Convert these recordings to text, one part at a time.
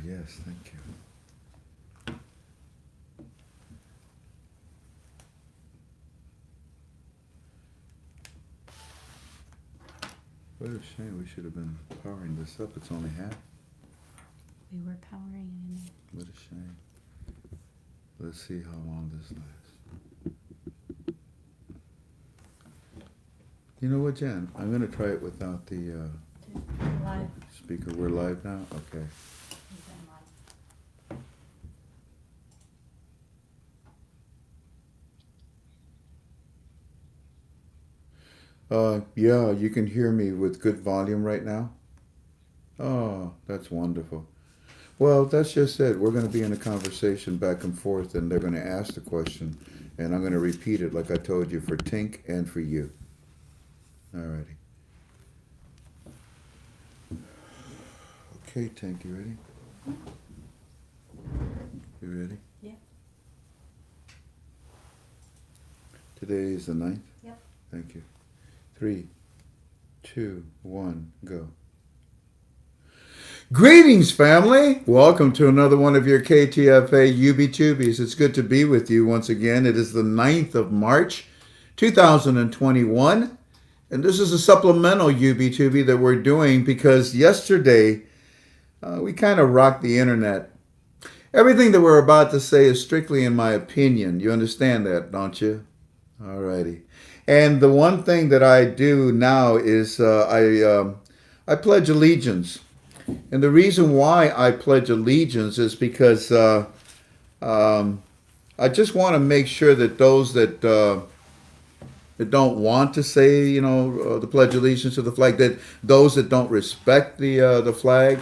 yes, thank you. What a shame. We should have been powering this up. It's only half. We were powering it. What a shame. Let's see how long this lasts. You know what, Jen? I'm going to try it without the Live. speaker. We're live now? Okay. Yeah, you can hear me with good volume right now? Oh, that's wonderful. Well, that's just it. We're going to be in a conversation back and forth, and they're going to ask the question, and I'm going to repeat it like I told you for Tink and for you. Alrighty. Okay, Tink, you ready? You ready? Yeah. Today is the 9th? Yep. Thank you. 3, 2, 1, go. Greetings, family! Welcome to another one of your KTFA UB-Tubies. It's good to be with you once again. It is the 9th of March, 2021. And this is a supplemental UB-Tubie that we're doing because yesterday we kind of rocked the internet. Everything that we're about to say is strictly in my opinion. You understand that, don't you? Alrighty. And the one thing that I do now is I pledge allegiance. And the reason why I pledge allegiance is because I just want to make sure that those that don't want to say, the pledge allegiance to the flag, that those that don't respect the flag,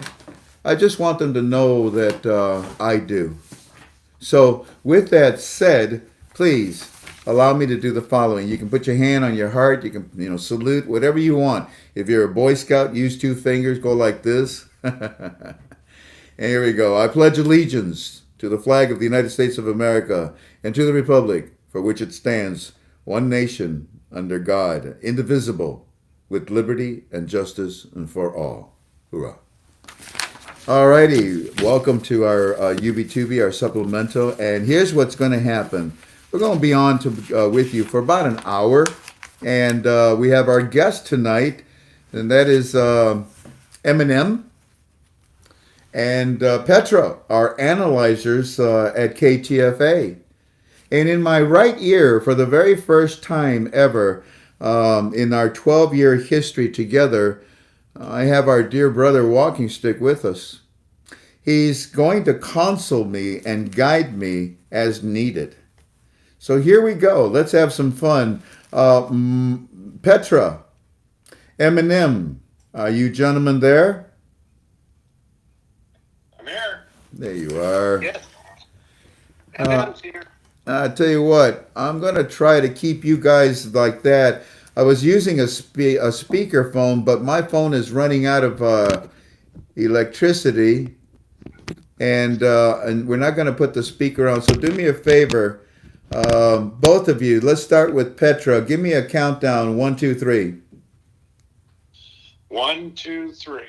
I just want them to know that I do. So with that said, please allow me to do the following. You can put your hand on your heart. You can, salute, whatever you want. If you're a Boy Scout, use 2 fingers, go like this. And here we go. I pledge allegiance to the flag of the United States of America and to the republic for which it stands, one nation, under God, indivisible, with liberty and justice and for all. Hoorah. Alrighty, welcome to our UB-Tubie, our supplemental, and here's what's going to happen. We're going to be on with you for about an hour, and we have our guest tonight, and that is M and Petra, our analyzers at KTFA. And in my right ear, for the very first time ever in our 12-year history together, I have our dear brother Walking Stick with us. He's going to counsel me and guide me as needed. So here we go. Let's have some fun. Petra, M, are you gentlemen there? I'm here. There you are. Yes. M's here. I tell you what, I'm going to try to keep you guys like that. I was using a speaker phone, but my phone is running out of electricity, and we're not going to put the speaker on. So do me a favor, both of you. Let's start with Petra. Give me a countdown. 1, 2, 3. 1, 2, 3.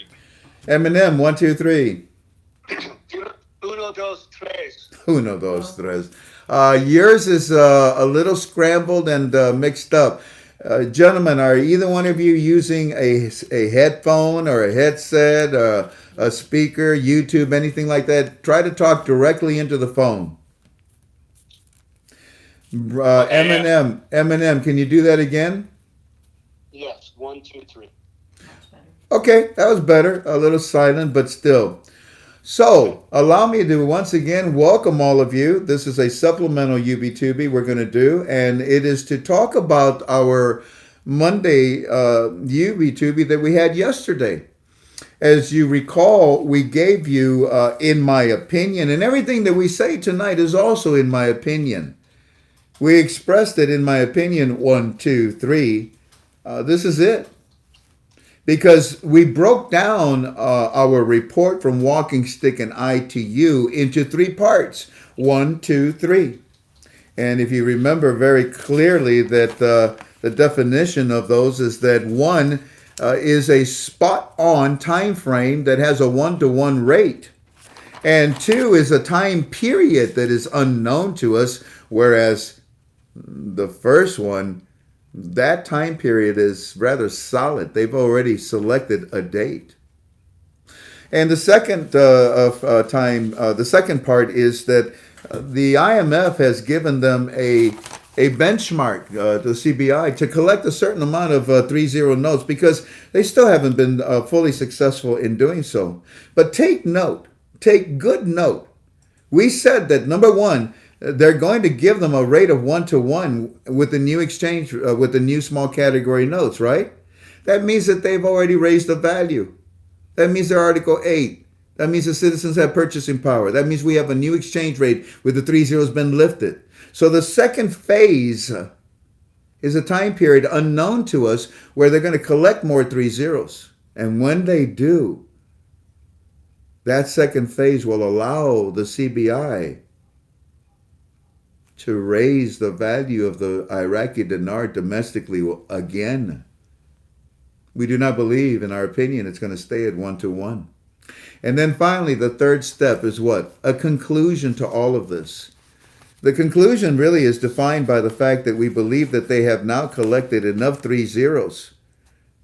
Eminem. 1, 2, 3. Uno, dos, tres. Uno, dos, tres. Yours is a little scrambled and mixed up. Gentlemen, are either one of you using a headphone or a headset, a speaker, YouTube, anything like that? Try to talk directly into the phone. Eminem, can you do that again? Yes, 1, 2, 3. Okay, that was better. A little silent, but still. So, allow me to once again welcome all of you. This is a supplemental UB-Tubie we're going to do, and it is to talk about our Monday UB-Tubie that we had yesterday. As you recall, we gave you, in my opinion, and everything that we say tonight is also in my opinion. We expressed it in my opinion, 1, 2, 3. This is it. Because we broke down our report from Walking Stick and I to you into 3 parts. 1, 2, 3. And if you remember very clearly that the definition of those is that 1 is a spot-on time frame that has a 1-to-1 rate. And two is a time period that is unknown to us, whereas the first one, that time period is rather solid. They've already selected a date. And the second the second part is that the IMF has given them a benchmark, the CBI, to collect a certain amount of 30 notes because they still haven't been fully successful in doing so. But take note, take good note. We said that number one, they're going to give them a rate of 1-to-1 with the new exchange, with the new small category notes, right? That means that they've already raised the value. That means they're Article 8. That means the citizens have purchasing power. That means we have a new exchange rate with the 3 zeros been lifted. So the second phase is a time period unknown to us where they're going to collect more 3 zeros. And when they do, that second phase will allow the CBI to raise the value of the Iraqi dinar domestically again. We do not believe, in our opinion, it's going to stay at 1-to-1. And then finally, the third step is what? A conclusion to all of this. The conclusion really is defined by the fact that we believe that they have now collected enough 3 zeros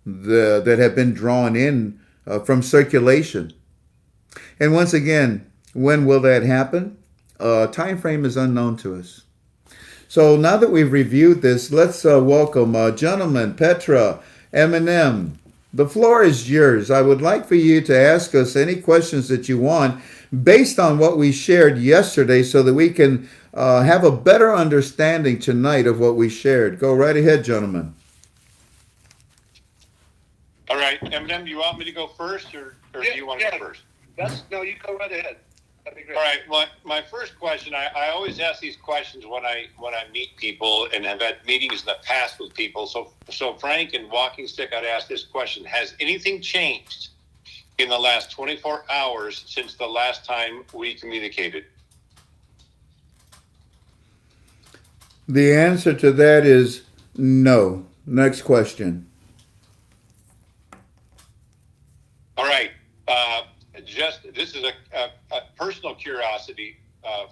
that have been drawn in from circulation. And once again, when will that happen? Time frame is unknown to us. So now that we've reviewed this, let's welcome gentlemen, Petra, M. The floor is yours. I would like for you to ask us any questions that you want based on what we shared yesterday so that we can have a better understanding tonight of what we shared. Go right ahead, gentlemen. All right, Eminem, you want me to go first, or do you want to go first? No, you go right ahead. That'd be great. All right. Well, my first question, I always ask these questions when I meet people and have had meetings in the past with people. So Frank and Walking Stick, I'd ask this question: has anything changed in the last 24 hours since the last time we communicated? The answer to that is no. Next question. All right. This is a personal curiosity,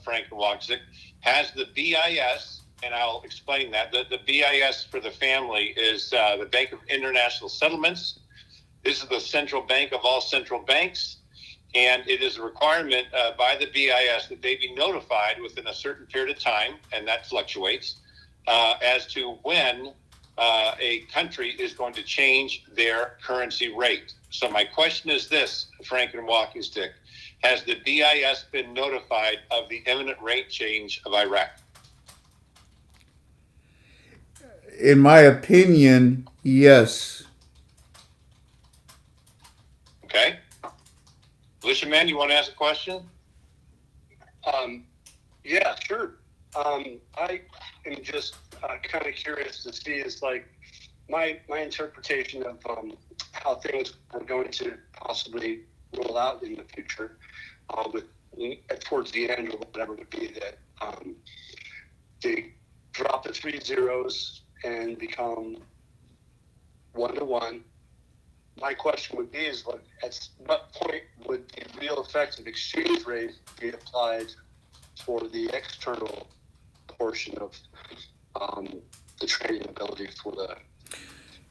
Frank and Walking. Has the BIS, and I'll explain that, the BIS for the family is the Bank of International Settlements. This is the central bank of all central banks, and it is a requirement by the BIS that they be notified within a certain period of time, and that fluctuates, as to when a country is going to change their currency rate. So my question is this, Frank and Walking Stick: has the BIS been notified of the imminent rate change of Iraq? In my opinion, yes. Okay. Militiaman, you want to ask a question? Yeah, sure. I am just kind of curious to see is like my interpretation of how things are going to possibly roll out in the future with towards the end or whatever would be that they drop the 3 zeros and become 1-to-1. My question would be is at what point would the real effective exchange rate be applied for the external portion of the trading ability for the...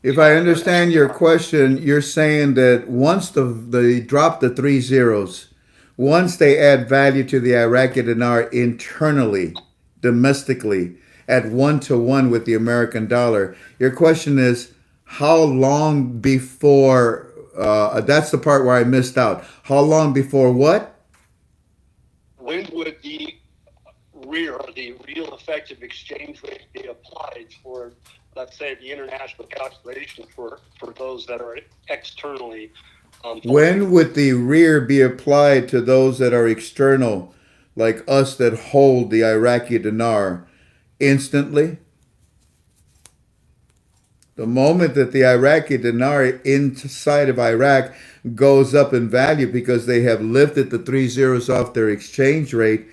If I understand your question, you're saying that once they drop the 3 zeros, once they add value to the Iraqi dinar internally, domestically, at 1-to-1 with the American dollar, your question is how long before, that's the part where I missed out. How long before what? When would the real effective exchange rate be applied for, let's say, the international calculation for those that are externally? When would the rear be applied to those that are external, like us that hold the Iraqi dinar? Instantly? The moment that the Iraqi dinar inside of Iraq goes up in value because they have lifted the 3 zeros off their exchange rate,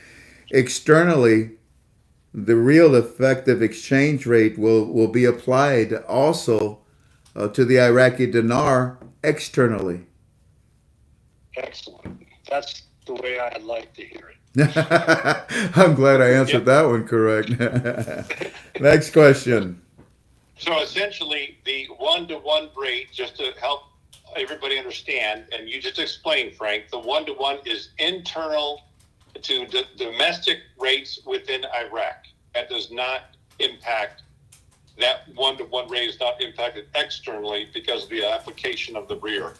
externally, the real effective exchange rate will be applied also to the Iraqi dinar externally. Excellent. That's the way I'd like to hear it. I'm glad I answered Yep. that one correct. Next question. So essentially, the one-to-one rate, just to help everybody understand, and you just explained, Frank, the one-to-one is internal to domestic rates within Iraq. That does not impact, that one-to-one rate is not impacted externally because of the application of the rear.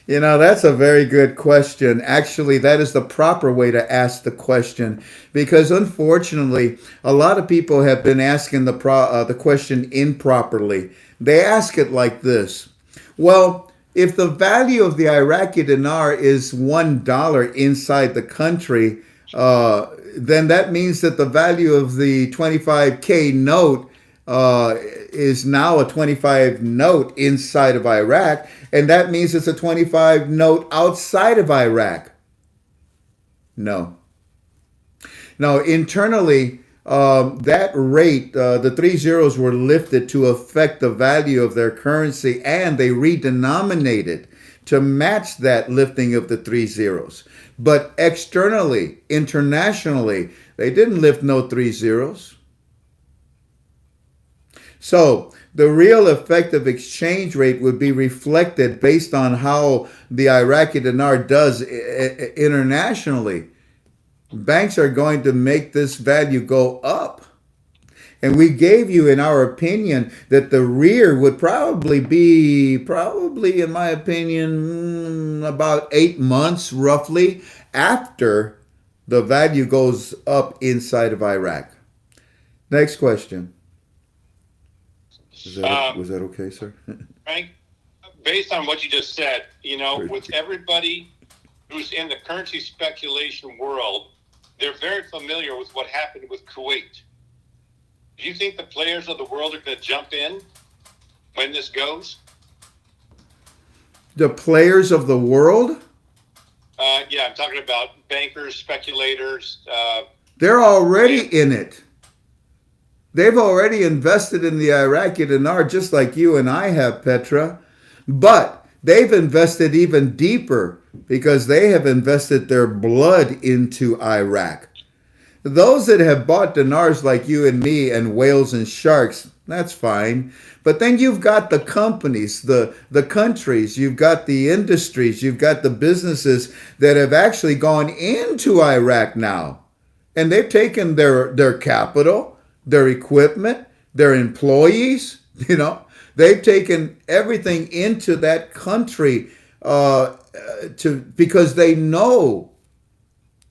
You know, that's a very good question. Actually, that is the proper way to ask the question because unfortunately, a lot of people have been asking the question improperly. They ask it like this. Well, if the value of the Iraqi dinar is $1 inside the country, then that means that the value of the 25K note is now a 25 note inside of Iraq, and that means it's a 25 note outside of Iraq. No. No, internally, that rate, the three zeros were lifted to affect the value of their currency, and they redenominated to match that lifting of the three zeros. But externally, internationally, they didn't lift no three zeros. So the real effective exchange rate would be reflected based on how the Iraqi dinar does internationally. Banks are going to make this value go up. And we gave you, in our opinion, that the rear would probably be, in my opinion, about 8 months roughly after the value goes up inside of Iraq. Next question. Was that okay, sir? Frank, based on what you just said, with everybody who's in the currency speculation world, they're very familiar with what happened with Kuwait. Do you think the players of the world are going to jump in when this goes? The players of the world? Yeah, I'm talking about bankers, speculators. They're already in it. They've already invested in the Iraqi dinar just like you and I have, Petra. But they've invested even deeper because they have invested their blood into Iraq. Those that have bought dinars like you and me and whales and sharks, that's fine. But then you've got the companies, the countries, you've got the industries, you've got the businesses that have actually gone into Iraq now. And they've taken their capital, their equipment, their employees, they've taken everything into that country because they know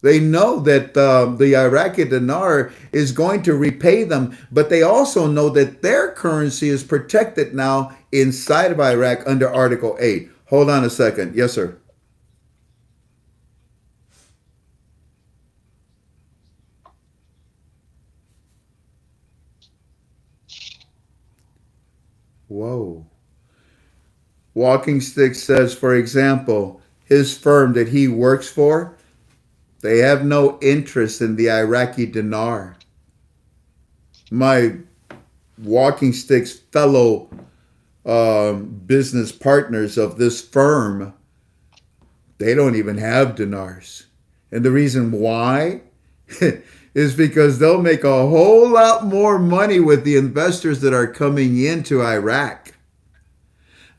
that the Iraqi dinar is going to repay them, but they also know that their currency is protected now inside of Iraq under Article 8. Hold on a second. Yes, sir. Whoa. Walking Stick says, for example, his firm that he works for, they have no interest in the Iraqi dinar. My Walking Stick's fellow business partners of this firm, they don't even have dinars. And the reason why is because they'll make a whole lot more money with the investors that are coming into Iraq.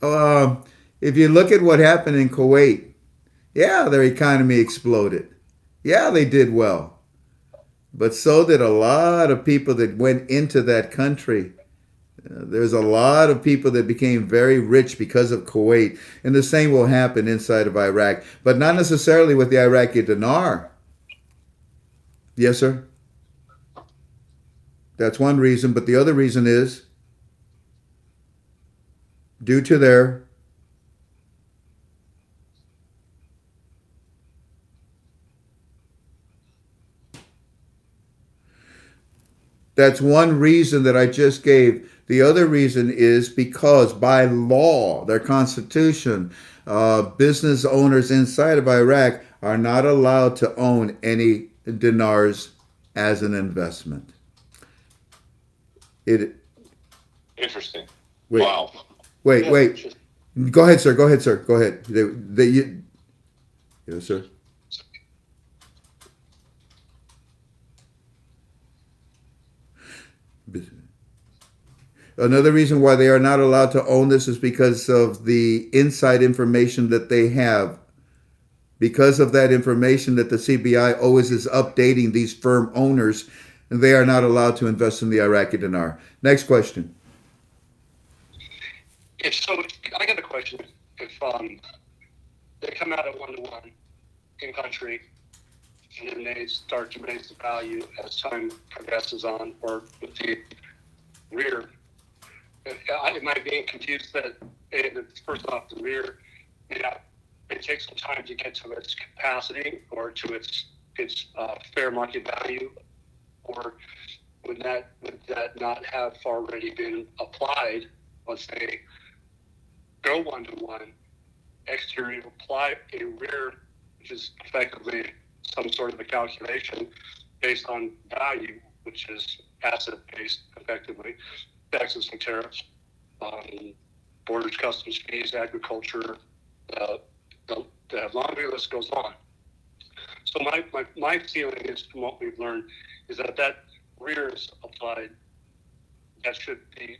If you look at what happened in Kuwait, yeah, their economy exploded. Yeah, they did well. But so did a lot of people that went into that country. There's a lot of people that became very rich because of Kuwait. And the same will happen inside of Iraq, but not necessarily with the Iraqi dinar. Yes, sir? That's one reason. But the other reason is due to their That's one reason that I just gave. The other reason is because by law, their constitution, business owners inside of Iraq are not allowed to own any dinars as an investment. Interesting. Wait, Wow. wait. Go ahead, sir. Go ahead. Yes, sir. Another reason why they are not allowed to own this is because of the inside information that they have. Because of that information that the CBI always is updating these firm owners, they are not allowed to invest in the Iraqi dinar. Next question. If so, I got a question. If they come out at 1-to-1 in country, and then they start to raise the value as time progresses on, or with the rear, am I being confused that first off the rear, it takes some time to get to its capacity or to its fair market value, or would that not have already been applied once they go 1-to-1? Exterior apply a rear, which is effectively some sort of a calculation based on value, which is asset based, effectively, taxes and tariffs, borders, customs fees, agriculture. The laundry list goes on. So my feeling is, from what we've learned, is that rear is applied. That should be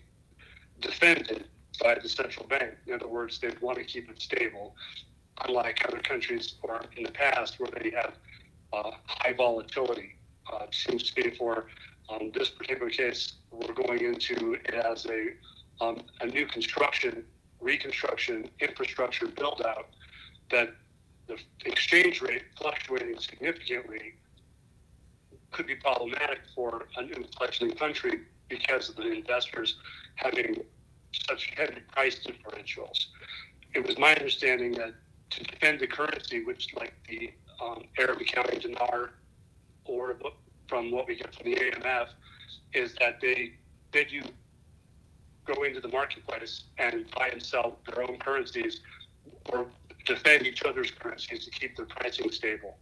defended by the central bank. In other words, they want to keep it stable, unlike other countries or in the past where they have high volatility. It seems to be for this particular case, we're going into it as a new construction, reconstruction, infrastructure build out, that the exchange rate fluctuating significantly could be problematic for a new fledgling country because of the investors having such heavy price differentials. It was my understanding that to defend the currency, which like the Arab accounting dinar, or from what we get from the AMF, is that they do go into the marketplace and buy and sell their own currencies or defend each other's currencies to keep their pricing stable.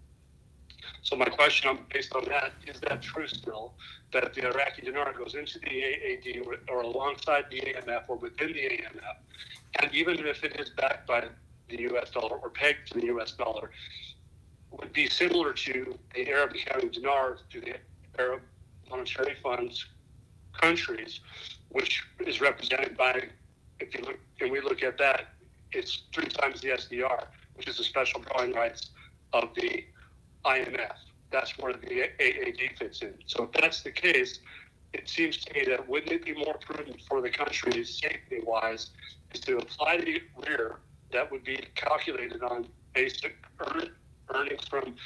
So my question based on that, is that true still, that the Iraqi dinar goes into the AAD or alongside the AMF or within the AMF, and even if it is backed by the US dollar or pegged to the US dollar, would be similar to the Arab accounting dinar to the Arab monetary funds countries, which is represented by, if you look, and we look at that, it's 3 times the SDR, which is the special drawing rights of the IMF. That's where the AAD fits in. So if that's the case, it seems to me that wouldn't it be more prudent for the country, safety-wise, is to apply the rear that would be calculated on basic earnings from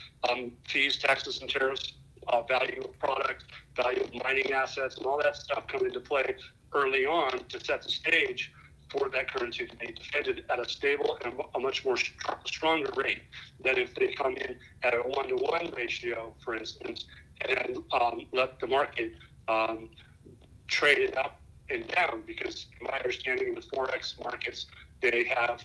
fees, taxes, and tariffs, value of product, value of mining assets, and all that stuff come into play early on to set the stage for that currency to be defended at a stable and a much more stronger rate than if they come in at a 1-to-1 ratio, for instance, and let the market trade it up and down. Because in my understanding of the Forex markets, they have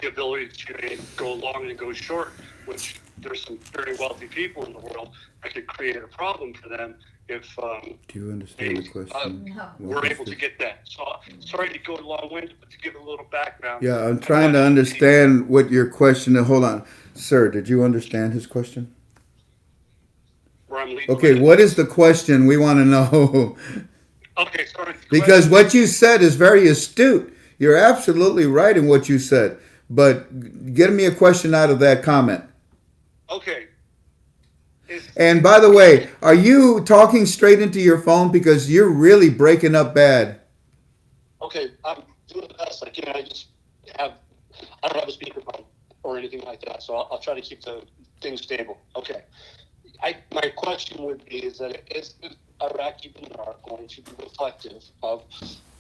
the ability to go long and go short, which there's some very wealthy people in the world that could create a problem for them if Do you understand the question? No. we're able to get that. So sorry to go long-winded, but to give a little background. Yeah, I'm trying to understand what your question is. Hold on. Sir, did you understand his question? Where I'm leading Okay, with it. what is the question? We want to know. Okay, sorry. Because what you said is very astute. You're absolutely right in what you said. But get me a question out of that comment. Okay. And by the way, are you talking straight into your phone? Because you're really breaking up bad. Okay, I'm doing the best I can. I don't have a speakerphone or anything like that, so I'll try to keep the thing stable. Okay. My question would be, is that is the Iraqi dinar going to be reflective of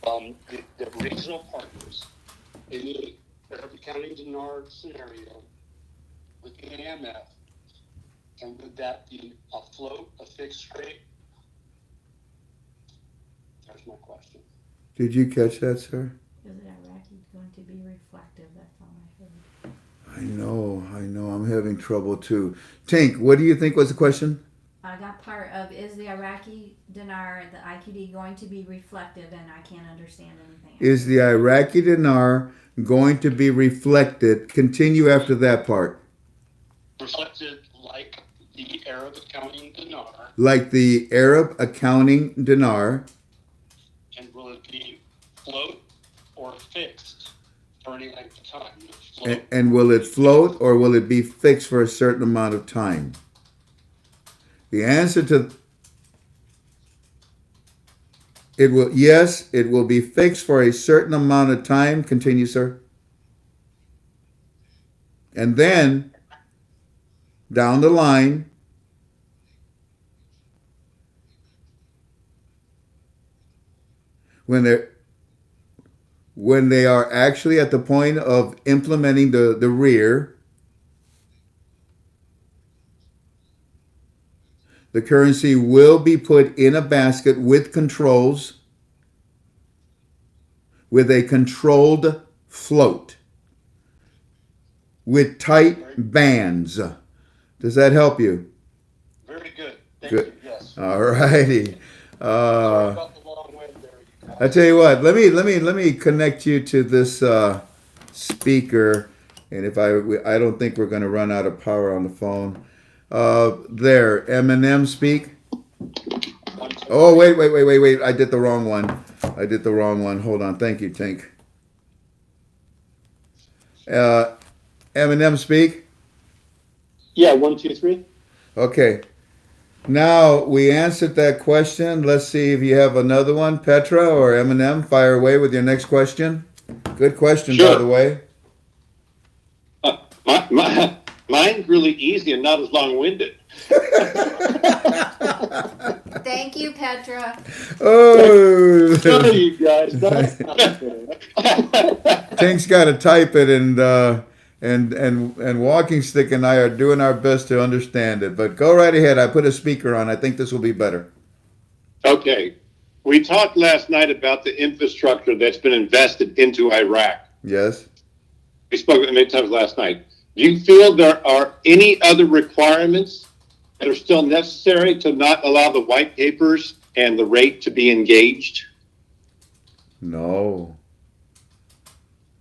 the regional partners in the Arab accounting dinar scenario with the AMF? And would that be a float, a fixed rate? There's my question. Did you catch that, sir? Is it Iraqi going to be reflective? That's all I heard. I know. I'm having trouble too. Tink, what do you think was the question? I got part of, is the Iraqi dinar, the IQD, going to be reflective? And I can't understand anything. Is the Iraqi dinar going to be reflected? Continue after that part. Reflected like the Arab accounting dinar, Like the Arab accounting dinar. and will it be float or fixed for any length of time? Float. And will it float or will it be fixed for a certain amount of time? The answer to it will, yes, it will be fixed for a certain amount of time. Continue, sir. And then down the line, when they are actually at the point of implementing the rear, the currency will be put in a basket with controls, with a controlled float, with tight bands. Does that help you? Very good. Thank Good. you. Yes. All righty. Sorry about the long wind there. You guys. I tell you what. Let me connect you to this speaker, and if I don't think we're going to run out of power on the phone. There, Eminem speak. Oh, wait. I did the wrong one. Hold on. Thank you, Tink. Eminem speak. Yeah, 1, 2, 3. Okay. Now we answered that question. Let's see if you have another one. Petra or Eminem, fire away with your next question. Good question, Sure. by the way. Mine's really easy and not as long-winded. Thank you, Petra. Oh, None of you guys. That's not fair. Tink's got to type it, and Walking Stick and I are doing our best to understand it. But go right ahead. I put a speaker on. I think this will be better. Okay. We talked last night about the infrastructure that's been invested into Iraq. Yes. We spoke many times last night. Do you feel there are any other requirements that are still necessary to not allow the white papers and the rate to be engaged? No.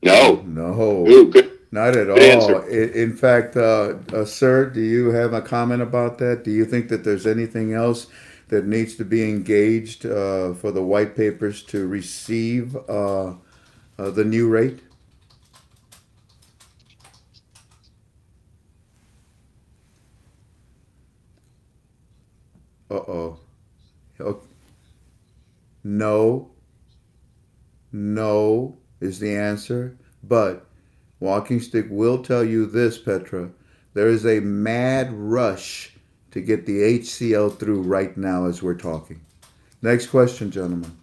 No. No. Ooh, good. Not at all. Good answer. In fact, sir, do you have a comment about that? Do you think that there's anything else that needs to be engaged for the white papers to receive the new rate? Uh-oh. Okay. No. No is the answer. But Walking Stick will tell you this, Petra. There is a mad rush to get the HCL through right now as we're talking. Next question, gentlemen.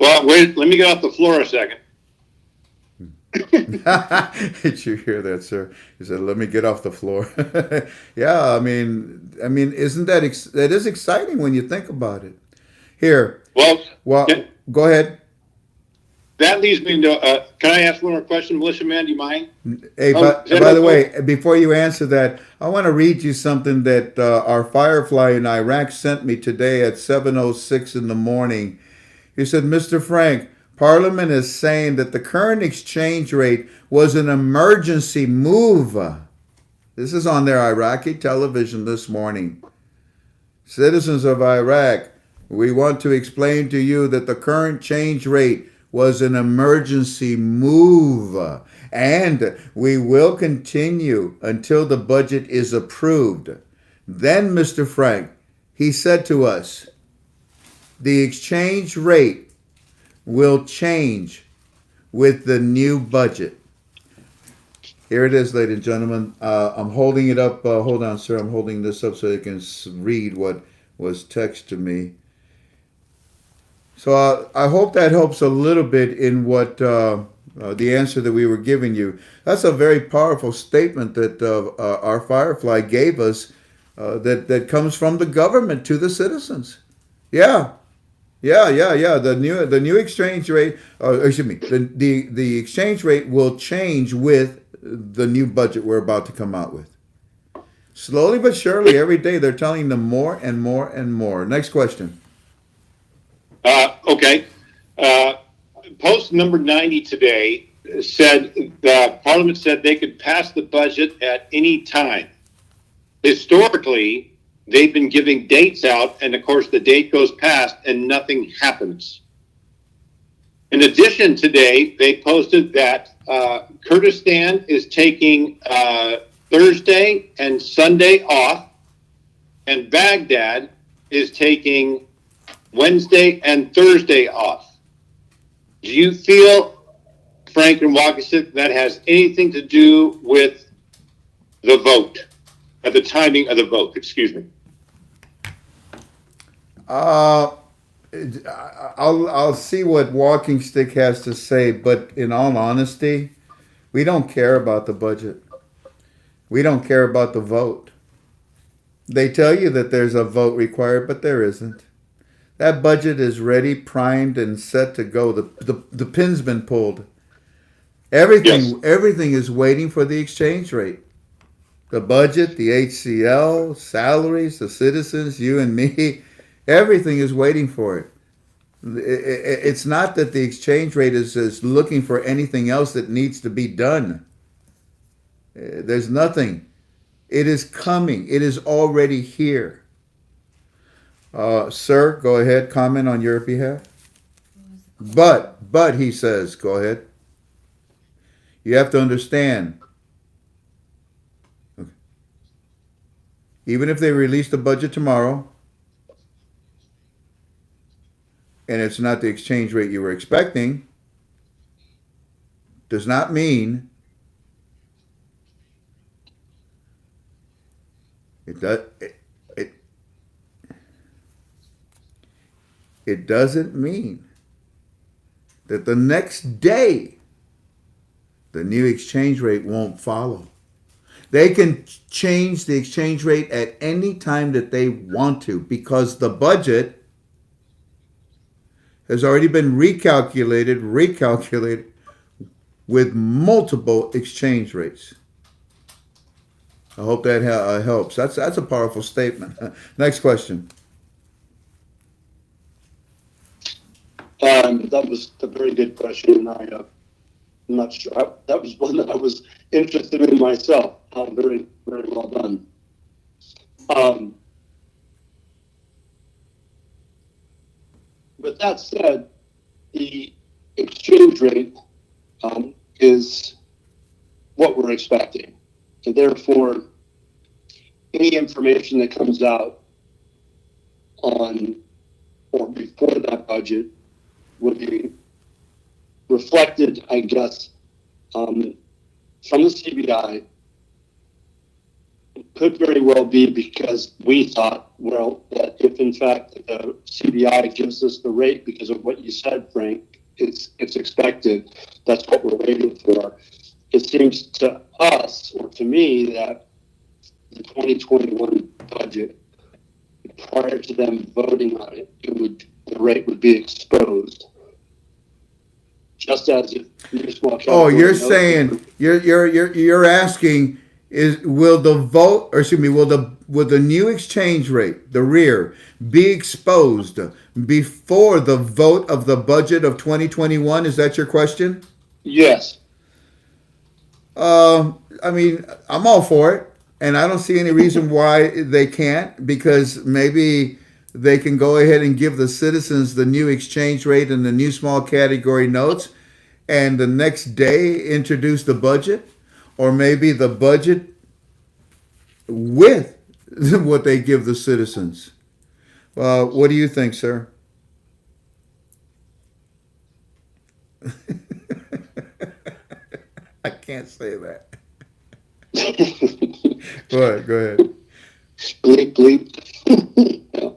Well, wait, let me get off the floor a second. Did you hear that, sir? He said, "Let me get off the floor." Yeah, I mean, isn't that that is exciting when you think about it? Here, Well, yeah, go ahead. that leads me to, can I ask one more question, Militia Man? Do you mind? Hey, Oh, by the way, before you answer that, I want to read you something that our Firefly in Iraq sent me today at 7:06 in the morning. He said, "Mr. Frank, Parliament is saying that the current exchange rate was an emergency move." This is on their Iraqi television this morning. "Citizens of Iraq, we want to explain to you that the current change rate was an emergency move, and we will continue until the budget is approved." Then, Mr. Frank, he said to us, "The exchange rate will change with the new budget." Here it is, ladies and gentlemen. I'm holding it up. Hold on, sir. I'm holding this up so you can read what was text to me. So I hope that helps a little bit in what the answer that we were giving you. That's a very powerful statement that our Firefly gave us that comes from the government to the citizens. Yeah. The new exchange rate, excuse me, the exchange rate will change with the new budget we're about to come out with. Slowly but surely, every day they're telling them more and more and more. Next question. Okay. Post number 90 today said the Parliament said they could pass the budget at any time. Historically, they've been giving dates out, and of course, the date goes past and nothing happens. In addition, today they posted that Kurdistan is taking Thursday and Sunday off, and Baghdad is taking Wednesday and Thursday off. Do you feel, Frank and Waukesha, that has anything to do with the vote, at the timing of the vote? Excuse me. Uh, I'll see what Walking Stick has to say, but in all honesty, we don't care about the budget. We don't care about the vote. They tell you that there's a vote required, but there isn't. That budget is ready, primed, and set to go. The pin's been pulled. Yes. Everything is waiting for the exchange rate. The budget, the HCL, salaries, the citizens, you and me, everything is waiting for it. It's not that the exchange rate is looking for anything else that needs to be done. There's nothing. It is coming. It is already here. Sir, go ahead, comment on your behalf. But, he says, go ahead. You have to understand, even if they release the budget tomorrow, and it's not the exchange rate you were expecting, does not mean it does it, it doesn't mean that the next day the new exchange rate won't follow. They can change the exchange rate at any time that they want to because the budget has already been recalculated with multiple exchange rates. I hope that helps. That's a powerful statement. Next question. That was a very good question, and I'm not sure. That was one that I was interested in myself. Very, very well done. With that said, the exchange rate is what we're expecting. So therefore, any information that comes out on or before that budget would be reflected, I guess, from the CBI. It could very well be because we thought, well, that if in fact the CBI gives us the rate because of what you said, Frank, it's expected. That's what we're waiting for. It seems to us, or to me, that the 2021 budget, prior to them voting on it, the rate would be exposed. Just as if small Oh, you're category saying you're asking will the vote, or excuse me, will the new exchange rate, the rear, be exposed before the vote of the budget of 2021? Is that your question? Yes. I mean, I'm all for it, and I don't see any reason why they can't, because maybe they can go ahead and give the citizens the new exchange rate and the new small category notes, and the next day introduce the budget, or maybe the budget with what they give the citizens. What do you think, sir? I can't say that. Go ahead. Bleep, bleep. Yeah.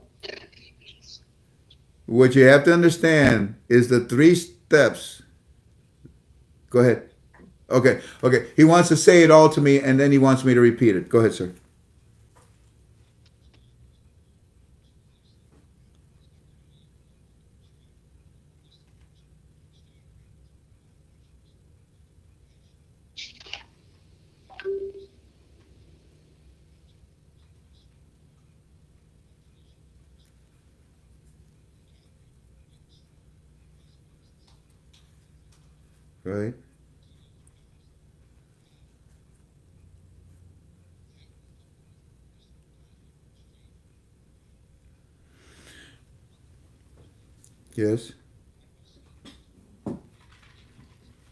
What you have to understand is the 3 steps. Go ahead. Okay. He wants to say it all to me, and then he wants me to repeat it. Go ahead, sir. Right. Yes.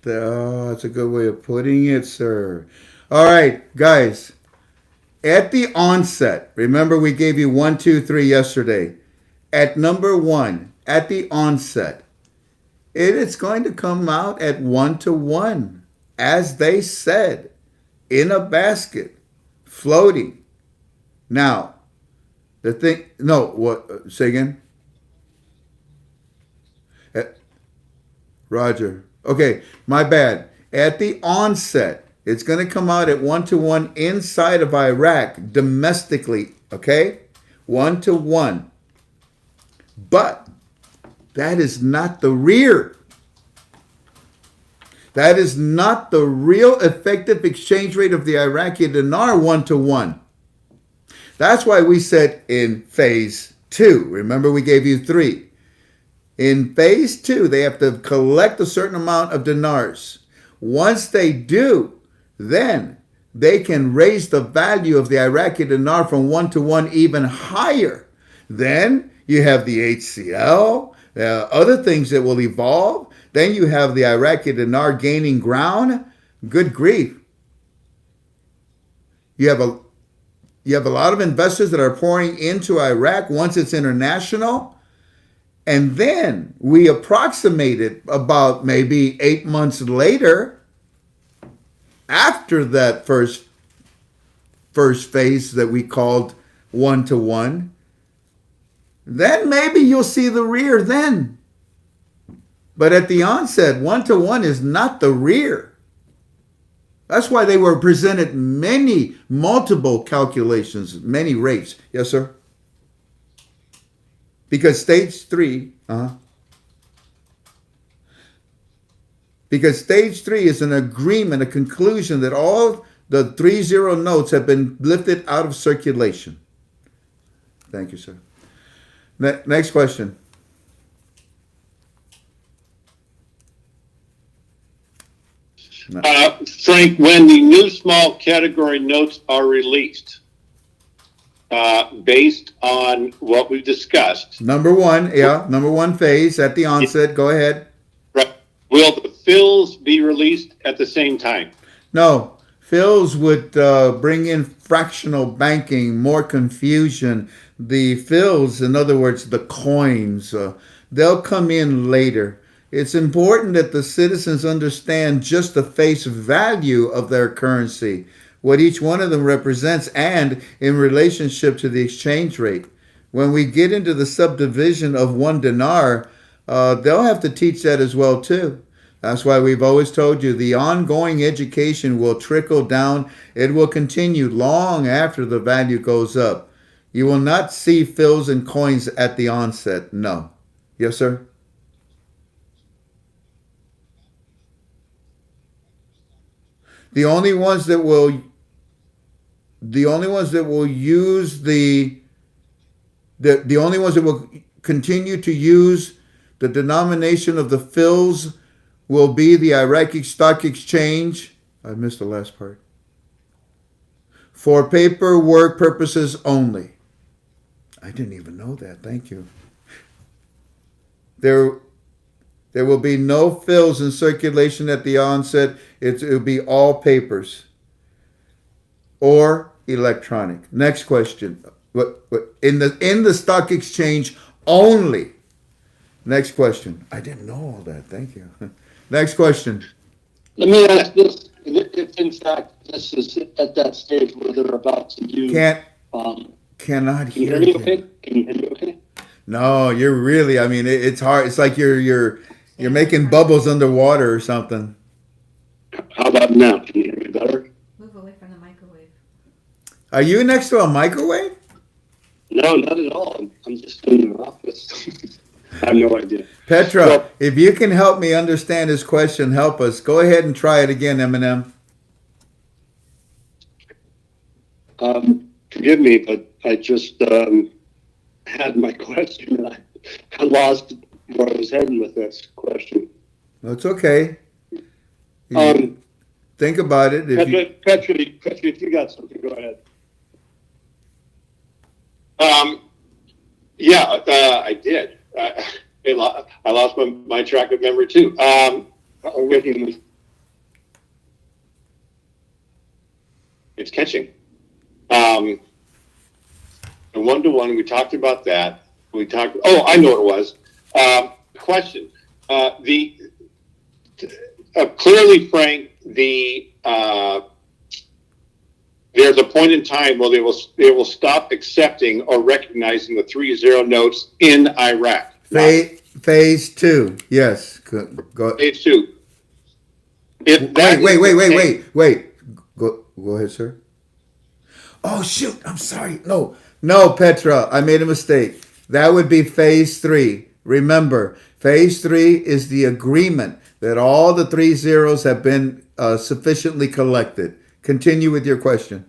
That's a good way of putting it, sir. All right, guys. At the onset, remember we gave you 1, 2, 3 yesterday. At number one, at the onset, it is going to come out at 1-to-1, as they said, in a basket, floating. Now, the thing, no, what, say again? Uh, Roger. Okay, my bad. At the onset, it's going to come out at 1-to-1 inside of Iraq, domestically, okay? 1-to-1. But that is not the rear. That is not the real effective exchange rate of the Iraqi dinar 1-to-1. That's why we said in phase 2. Remember, we gave you 3. In phase 2, they have to collect a certain amount of dinars. Once they do, then they can raise the value of the Iraqi dinar from 1-to-1 even higher. Then you have the HCL, other things that will evolve. Then you have the Iraqi dinar gaining ground. Good grief. You have a lot of investors that are pouring into Iraq once it's international. And then we approximated about maybe 8 months later, after that first phase that we called 1-to-1, then maybe you'll see the rear then. But at the onset, 1-to-1 is not the rear. That's why they were presented multiple calculations, many rates. Yes, sir? Because stage 3, because stage 3 is an agreement, a conclusion that all the 30 notes have been lifted out of circulation. Thank you, sir. Next question. Frank, when the new small category notes are released, based on what we've discussed. Number one phase at the onset. Go ahead. Right. Will the fills be released at the same time? No. Fills would bring in fractional banking, more confusion. The fills, in other words, the coins, they'll come in later. It's important that the citizens understand just the face value of their currency, what each one of them represents, and in relationship to the exchange rate. When we get into the subdivision of 1 dinar, they'll have to teach that as well too. That's why we've always told you the ongoing education will trickle down. It will continue long after the value goes up. You will not see fills and coins at the onset. No. Yes, sir? The only ones that will use the only ones that will continue to use the denomination of the fills will be the Iraqi Stock Exchange. I missed the last part. For paperwork purposes only. I didn't even know that. Thank you. There will be no fills in circulation at the onset. It will be all papers or electronic. Next question. What in the stock exchange only? Next question. I didn't know all that. Thank you. Next question. Let me ask this: if in fact this is at that stage where they're about to use, Cannot can you hear hear me? you. Okay? Can you hear me? Okay? No, you're really. I mean, it's hard. It's like you're making bubbles underwater or something. How about now? Can you hear me better? Move away from the microwave. Are you next to a microwave? No, not at all. I'm just in your office. I have no idea. Petra, Well, if you can help me understand his question, help us. Go ahead and try it again, Eminem. Forgive me, but I just had my question and I lost where I was heading with this question. That's okay. Think about it. Petra, if you got something, go ahead. I did. I lost my track of memory too. It's catching. The 1-to-1, we talked about that. We talked. Oh, I know what it was. Question. Clearly, Frank, there's a point in time where they will stop accepting or recognizing the 3-0 notes in Iraq. Phase two. Yes. Go. Phase two. Wait. Go ahead, sir. Oh shoot! I'm sorry. No, Petra. I made a mistake. That would be phase three. Remember, phase three is the agreement that all the 3 zeros have been sufficiently collected. Continue with your question.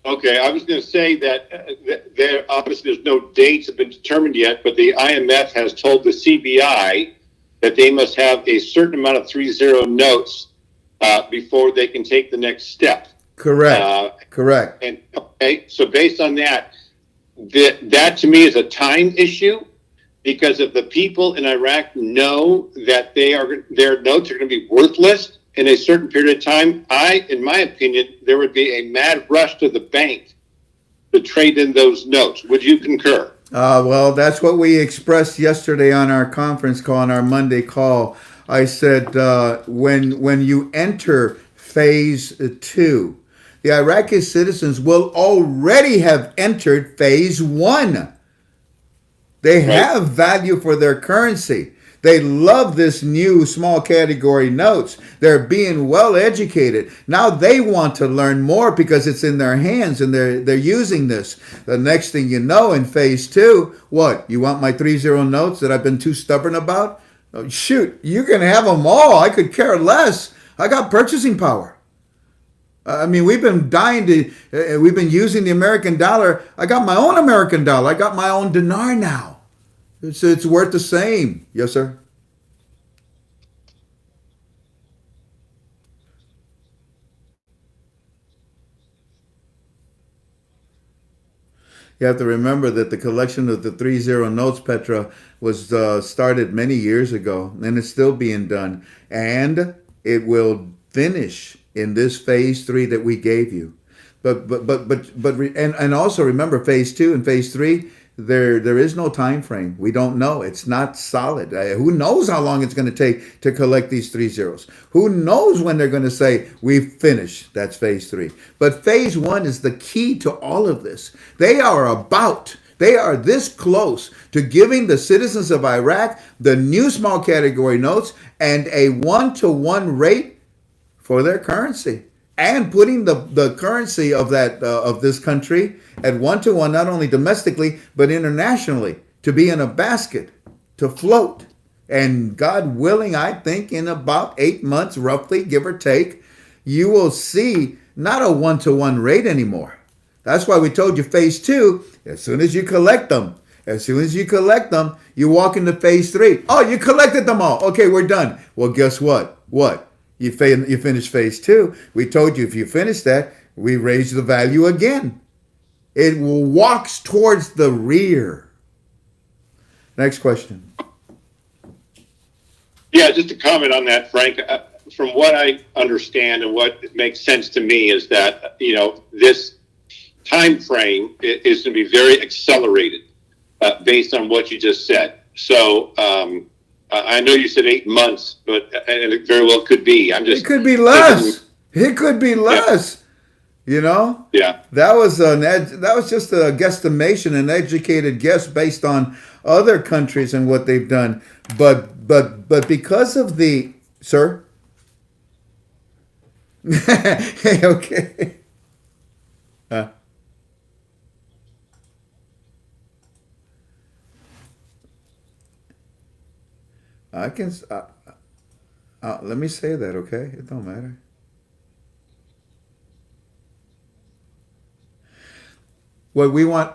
Okay, I was going to say that there obviously there's no dates have been determined yet, but the IMF has told the CBI that they must have a certain amount of 3-0 notes before they can take the next step. Correct. And okay, so based on that, that to me is a time issue, because if the people in Iraq know that their notes are going to be worthless in a certain period of time, in my opinion, there would be a mad rush to the bank to trade in those notes. Would you concur? Well, that's what we expressed yesterday on our conference call, on our Monday call. I said when you enter phase two, the Iraqi citizens will already have entered phase one. They have value for their currency. They love this new small category notes. They're being well educated. Now they want to learn more because it's in their hands and they're using this. The next thing you know, in phase two, what? You want my 3-0 notes that I've been too stubborn about? Oh, shoot, you can have them all. I could care less. I got purchasing power. I mean, we've been we've been using the American dollar. I got my own American dollar. I got my own dinar now. It's worth the same. Yes, sir. You have to remember that the collection of the 3-0 notes, Petra, was started many years ago, and it's still being done. And it will finish in this phase three that we gave you. And also remember, phase two and phase three, there is no time frame. We don't know. It's not solid. Who knows how long it's going to take to collect these 3 zeros? Who knows when they're going to say we've finished? That's phase three. But phase one is the key to all of this. They are this close to giving the citizens of Iraq the new small category notes and a 1-to-1 rate for their currency, and putting the currency of this country at 1-to-1, not only domestically but internationally, to be in a basket, to float. And God willing, I think in about 8 months, roughly, give or take, you will see not a 1-to-1 rate anymore. That's why we told you phase two. As soon as you collect them, you walk into phase three. Oh, you collected them all. Okay, we're done. Well, guess what? You finish phase two. We told you if you finish that, we raise the value again. It walks towards the rear. Next question. Yeah, just to comment on that, Frank. From what I understand and what makes sense to me is that this time frame is going to be very accelerated based on what you just said. So. I know you said 8 months, but and it very well could be. It could be less. It could be less. Yeah. Yeah. That was just a guesstimation, an educated guess based on other countries and what they've done. But because of the sir. Okay. I can. Let me say that, okay? It don't matter. What we want.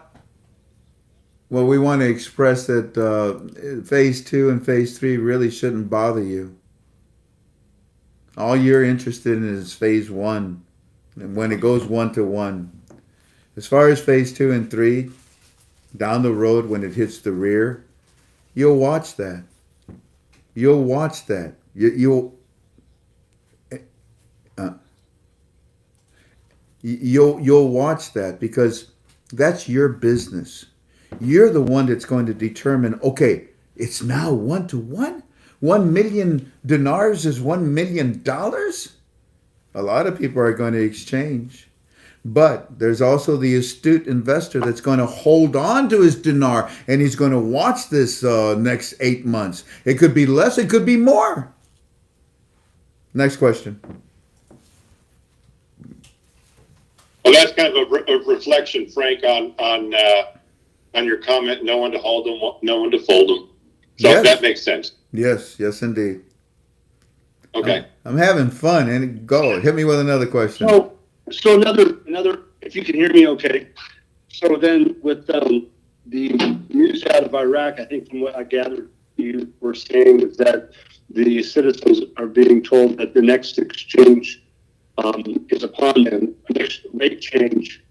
Well, we want to express that phase two and phase three really shouldn't bother you. All you're interested in is phase one, and when it goes 1-to-1. As far as phase two and three, down the road when it hits the rear, you'll watch that. You'll watch that. You'll watch that because that's your business. You're the one that's going to determine. Okay, it's now 1 to 1. 1 million dinars is $1 million. A lot of people are going to exchange. But there's also the astute investor that's going to hold on to his dinar and he's going to watch this next 8 months. It could be less, it could be more. Next question. Well, that's kind of a reflection, Frank, on your comment. No one to hold them, no one to fold them. So Yes. that makes sense. Yes, yes, indeed. Okay. I'm having fun. And go hit me with another question. So another. If you can hear me, okay. So then, with the news out of Iraq, I think from what I gathered, you were saying is that the citizens are being told that the next exchange is upon them. The next rate change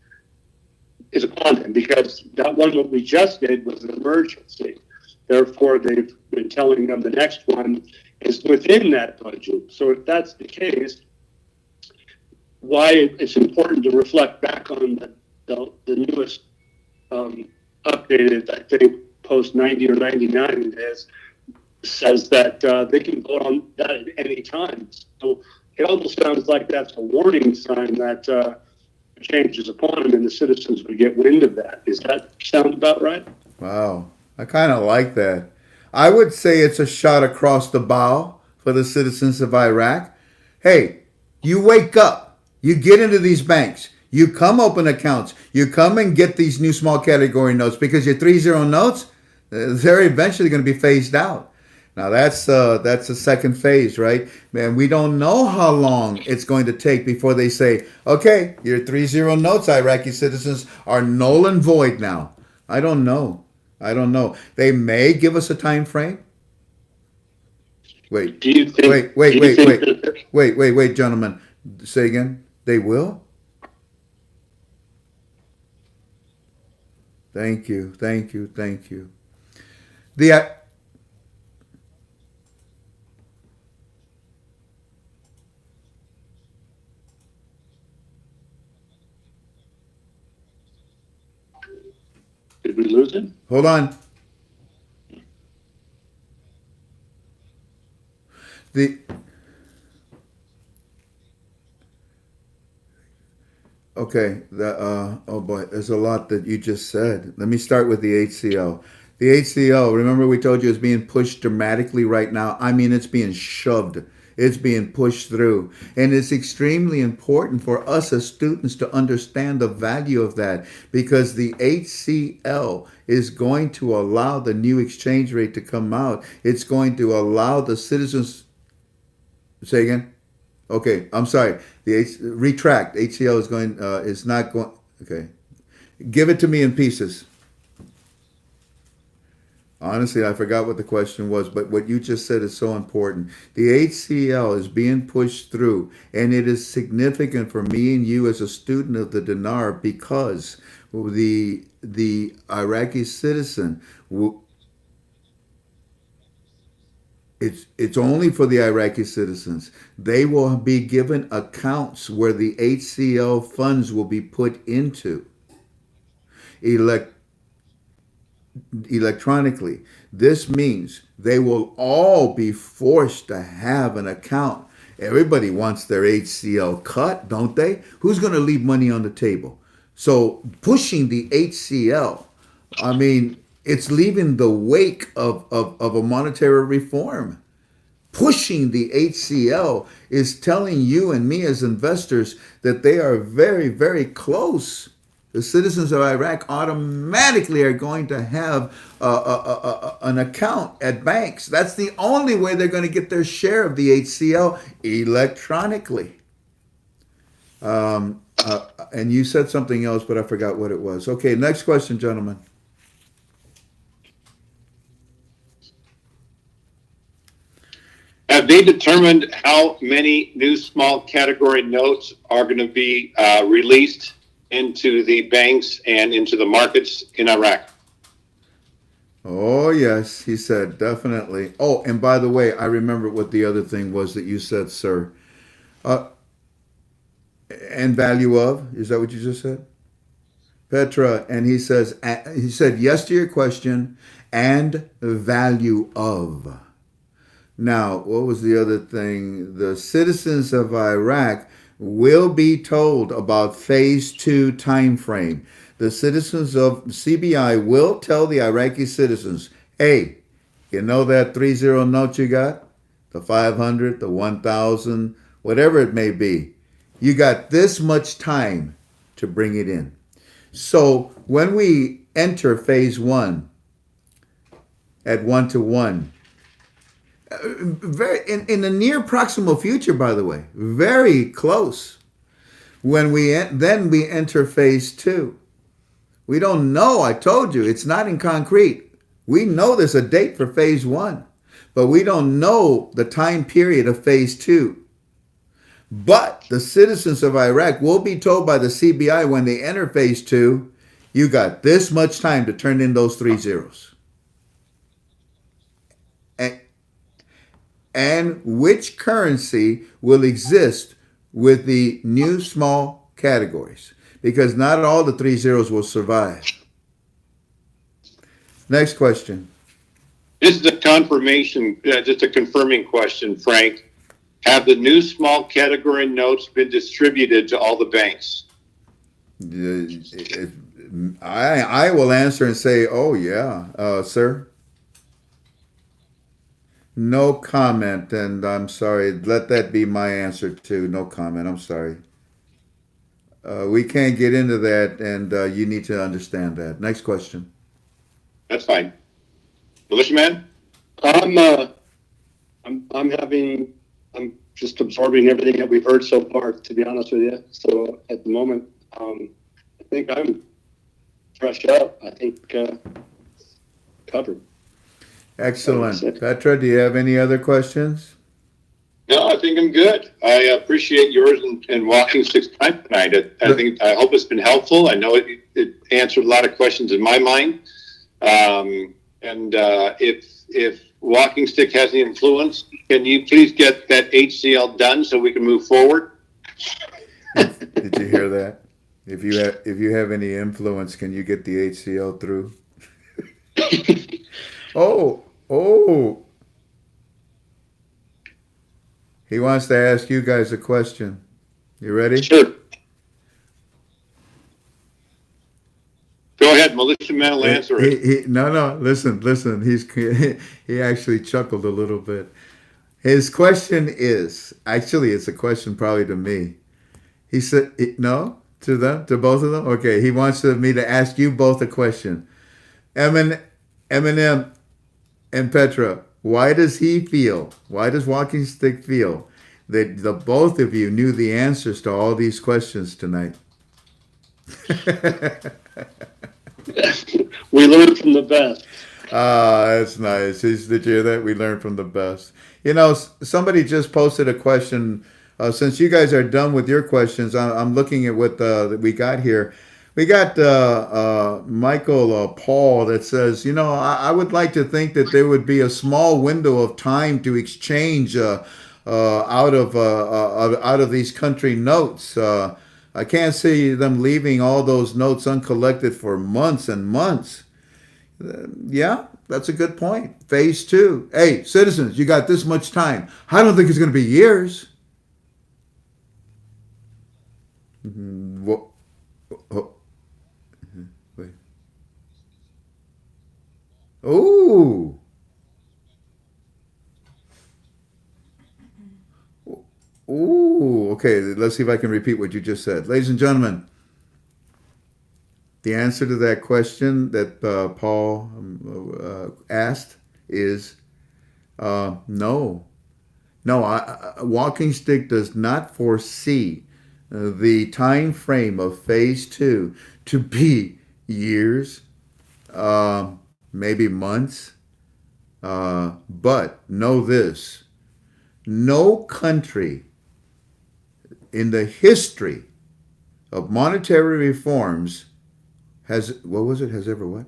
is upon them because that one that we just did was an emergency. Therefore, they've been telling them the next one is within that budget. So if that's the case, why it's important to reflect back on the newest updated, I think, post 90 or 99 it is, says that they can vote on that at any time. So it almost sounds like that's a warning sign that change is upon them and the citizens would get wind of that. Does that sound about right? Wow. I kind of like that. I would say it's a shot across the bow for the citizens of Iraq. Hey, you wake up. You get into these banks. You come open accounts. You come and get these new small category notes because your 3-0 notes, they're eventually going to be phased out. Now that's the second phase, right? Man, we don't know how long it's going to take before they say, okay, your 3-0 notes, Iraqi citizens, are null and void now. I don't know. They may give us a time frame. Wait, Do you think? wait, gentlemen. Say again. They will? Thank you. The Did we lose it? Hold on. The Okay, oh boy, there's a lot that you just said. Let me start with the HCL. The HCL, remember we told you is being pushed dramatically right now. I mean, it's being shoved. It's being pushed through. And it's extremely important for us as students to understand the value of that because the HCL is going to allow the new exchange rate to come out. It's going to allow the citizens. Say again? Okay, I'm sorry. Retract. HCL is not going. Okay, give it to me in pieces. Honestly, I forgot what the question was, but what you just said is so important. The HCL is being pushed through, and it is significant for me and you as a student of the dinar because the Iraqi citizen. It's only for the Iraqi citizens. They will be given accounts where the HCL funds will be put into electronically. This means they will all be forced to have an account. Everybody wants their HCL cut, don't they? Who's going to leave money on the table? So pushing the HCL, I mean, it's leaving the wake of a monetary reform. Pushing the HCL is telling you and me as investors that they are very, very close. The citizens of Iraq automatically are going to have an account at banks. That's the only way they're going to get their share of the HCL electronically. And you said something else, but I forgot what it was. Okay, next question, gentlemen. Have they determined how many new small category notes are going to be released into the banks and into the markets in Iraq? Oh, yes, he said, definitely. Oh, and by the way, I remember what the other thing was that you said, sir. And value of, is that what you just said? Petra, and he said yes to your question, and value of. Now, what was the other thing? The citizens of Iraq will be told about phase two time frame. The citizens of CBI will tell the Iraqi citizens, hey, you know that 30 note you got? The 500, the 1,000, whatever it may be. You got this much time to bring it in. So when we enter phase one at 1-to-1, very in the near proximal future, by the way, very close. When then we enter phase two. We don't know. I told you it's not in concrete. We know there's a date for phase one, but we don't know the time period of phase two. But the citizens of Iraq will be told by the CBI when they enter phase two, you got this much time to turn in those 3 zeros. And, and which currency will exist with the new small categories, because not all the 3 zeros will survive. Next question. This is a confirmation, just a confirming question, Frank. Have the new small category notes been distributed to all the banks? I will answer and say, oh yeah, sir. No comment, and I'm sorry. Let that be my answer too. No comment. I'm sorry. We can't get into that, and you need to understand that. Next question. That's fine. Militiaman? I'm I'm just absorbing everything that we've heard so far, to be honest with you. So at the moment, I think I'm fresh up. I think covered. Excellent. Petra, do you have any other questions? No, I think I'm good. I appreciate yours and Walking Stick's time tonight. I hope it's been helpful. I know it answered a lot of questions in my mind. If Walking Stick has any influence, can you please get that HCL done so we can move forward? Did you hear that? If you have any influence, can you get the HCL through? Oh. He wants to ask you guys a question. You ready? Sure. Go ahead, Militiaman will answer it. No. Listen. He actually chuckled a little bit. His question is actually it's a question probably to me. He said no to both of them. Okay, he wants me to ask you both a question. Eminem and Petra, why does Walking Stick feel that the both of you knew the answers to all these questions tonight? We learned from the best. That's nice. Did you hear that? We learn from the best. You know, somebody just posted a question. Since you guys are done with your questions, I'm looking at what we got here. We got Michael Paul that says, I would like to think that there would be a small window of time to exchange out of these country notes. I can't see them leaving all those notes uncollected for months and months. Yeah, that's a good point. Phase two. Hey, citizens, you got this much time. I don't think it's going to be years. What? Wait. Ooh. Ooh. Okay, let's see if I can repeat what you just said. Ladies and gentlemen, the answer to that question that Paul asked is no. No, Walking Stick does not foresee the time frame of phase two to be years, maybe months. But know this, no country in the history of monetary reforms has ever what?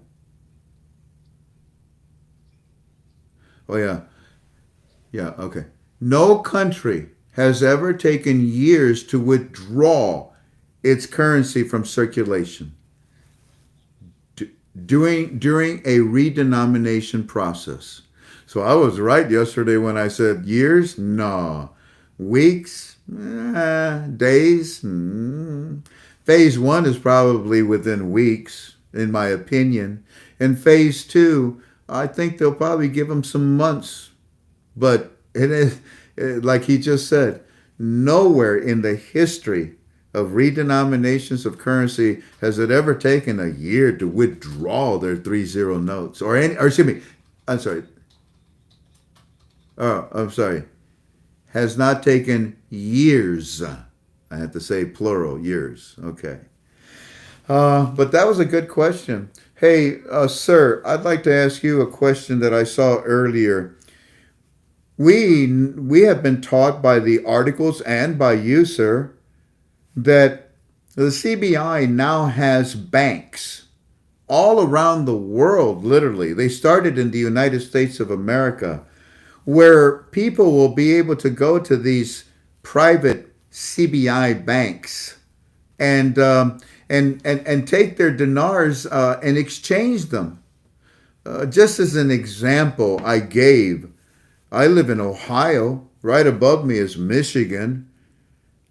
Oh yeah, okay. No country has ever taken years to withdraw its currency from circulation during a redenomination process? So I was right yesterday when I said years? No. Weeks? Days? Phase one is probably within weeks, in my opinion. And phase two, I think they'll probably give them some months. But it is, like he just said, nowhere in the history of redenominations of currency has it ever taken a year to withdraw their 3-0 notes or excuse me, I'm sorry. Oh, I'm sorry. Has not taken years. I have to say plural, years. Okay. But that was a good question. Hey, sir, I'd like to ask you a question that I saw earlier. We have been taught by the articles and by you, sir, that the CBI now has banks all around the world, literally. They started in the United States of America, where people will be able to go to these private CBI banks and and take their dinars and exchange them. Just as an example, I live in Ohio. Right above me is Michigan.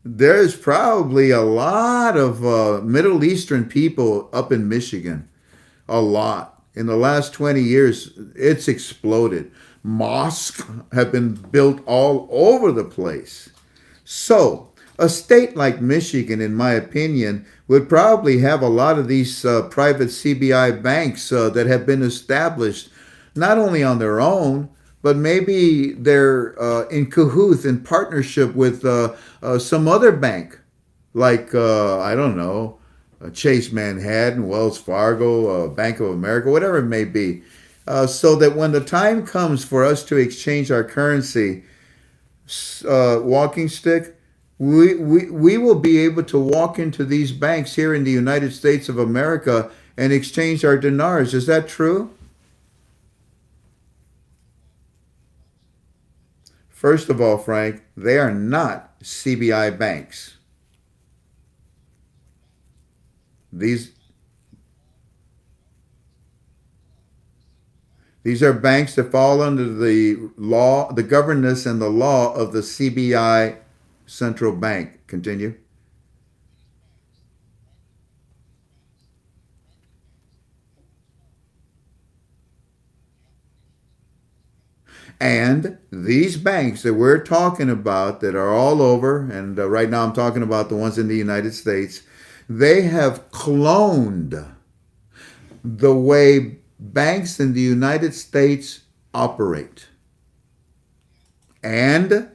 There's probably a lot of Middle Eastern people up in Michigan. A lot. In the last 20 years, it's exploded. Mosques have been built all over the place. So, a state like Michigan, in my opinion, would probably have a lot of these private CBI banks that have been established not only on their own, but maybe they're in cahoots, in partnership with some other bank, like, I don't know, Chase Manhattan, Wells Fargo, Bank of America, whatever it may be. So that when the time comes for us to exchange our currency, walking stick, we will be able to walk into these banks here in the United States of America and exchange our dinars. Is that true? First of all, Frank, they are not CBI banks. These These are banks that fall under the law, the governance and the law of the CBI central bank. Continue. And these banks that we're talking about that are all over, and right now I'm talking about the ones in the United States, they have cloned the way banks in the United States operate. And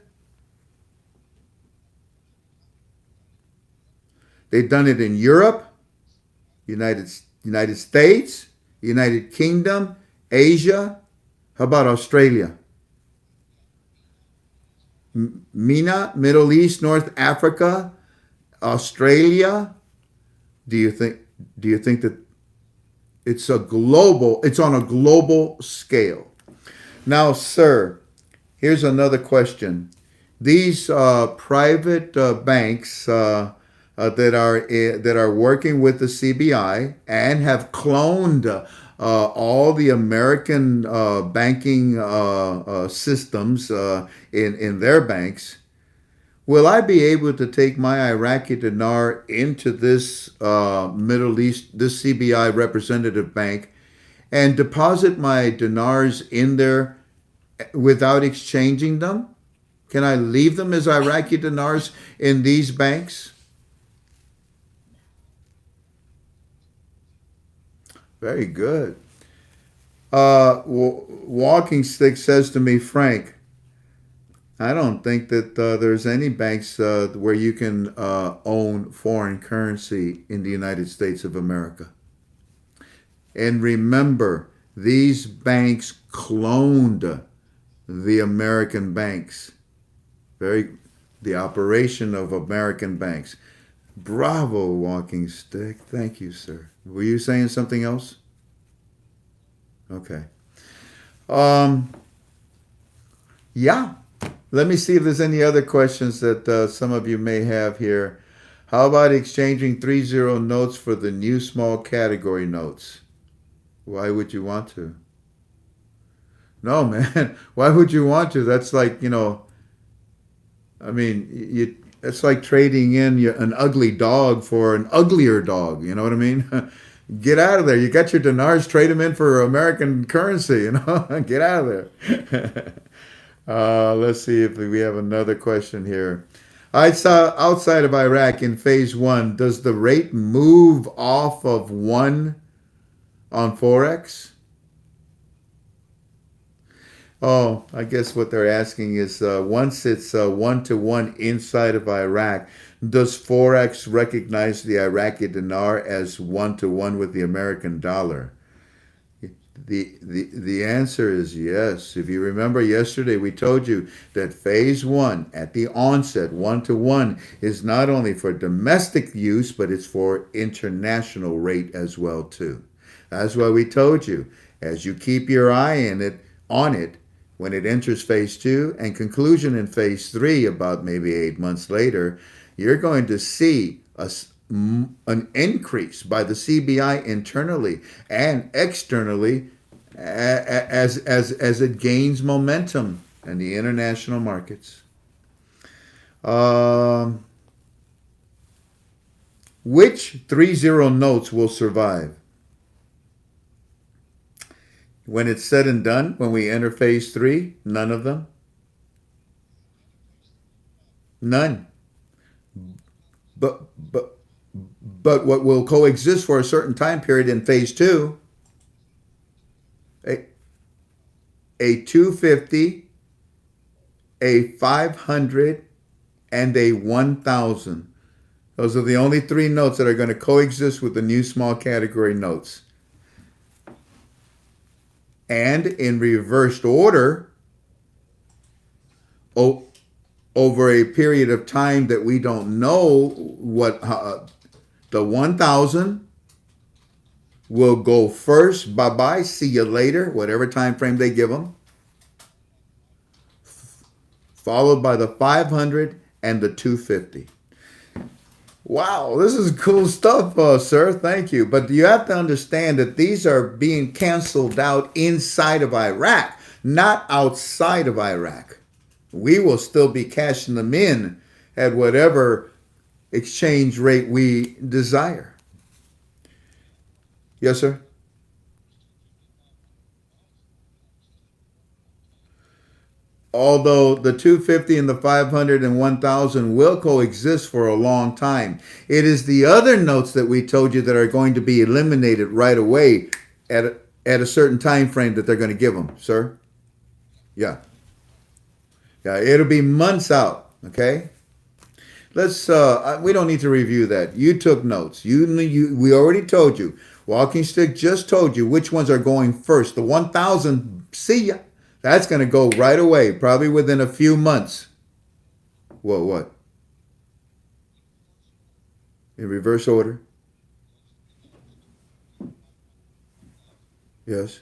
they've done it in Europe, United States, United Kingdom, Asia. How about Australia? MENA, Middle East, North Africa, Australia. Do you think that it's on a global scale? Now, sir, here's another question. These private banks that are working with the CBI and have cloned all the American banking systems in their banks. Will I be able to take my Iraqi dinar into this Middle East, this CBI representative bank, and deposit my dinars in there without exchanging them? Can I leave them as Iraqi dinars in these banks? Very good. Walking Stick says to me, Frank, I don't think that there's any banks where you can own foreign currency in the United States of America. And remember, these banks cloned the American banks. The operation of American banks. Bravo, Walking Stick. Thank you, sir. Were you saying something else? Okay. Yeah. Let me see if there's any other questions that some of you may have here. How about exchanging 30 notes for the new small category notes? Why would you want to? No, man. Why would you want to? That's like, I mean, it's like trading in an ugly dog for an uglier dog. You know what I mean? Get out of there. You got your dinars, trade them in for American currency, Get out of there. Let's see if we have another question here. I saw outside of Iraq in phase one, does the rate move off of one on Forex? Oh, I guess what they're asking is once it's 1-to-1 inside of Iraq, does Forex recognize the Iraqi dinar as 1-to-1 with the American dollar? The answer is yes. If you remember yesterday, we told you that phase one at the onset, 1-to-1, is not only for domestic use, but it's for international rate as well too. That's why we told you, as you keep your eye on it, when it enters phase two and conclusion in phase three, about maybe 8 months later, you're going to see an increase by the CBI internally and externally as it gains momentum in the international markets. Which 30 notes will survive? When it's said and done, when we enter phase three, none of them. None. But what will coexist for a certain time period in phase two, a 250, a 500, and a 1,000. Those are the only three notes that are going to coexist with the new small category notes. And in reversed order, over a period of time that we don't know what, the 1,000 will go first, bye-bye, see you later, whatever time frame they give them, followed by the 500 and the 250. Wow, this is cool stuff, sir. Thank you. But you have to understand that these are being canceled out inside of Iraq, not outside of Iraq. We will still be cashing them in at whatever exchange rate we desire. Yes, sir? Although the 250 and the 500 and 1,000 will coexist for a long time, it is the other notes that we told you that are going to be eliminated right away at a certain time frame that they're going to give them, sir. Yeah. Yeah, it'll be months out, okay? Let's we don't need to review that. You took notes. We already told you. Walking Stick just told you which ones are going first. The 1,000, see ya. That's going to go right away, probably within a few months. What? In reverse order? Yes.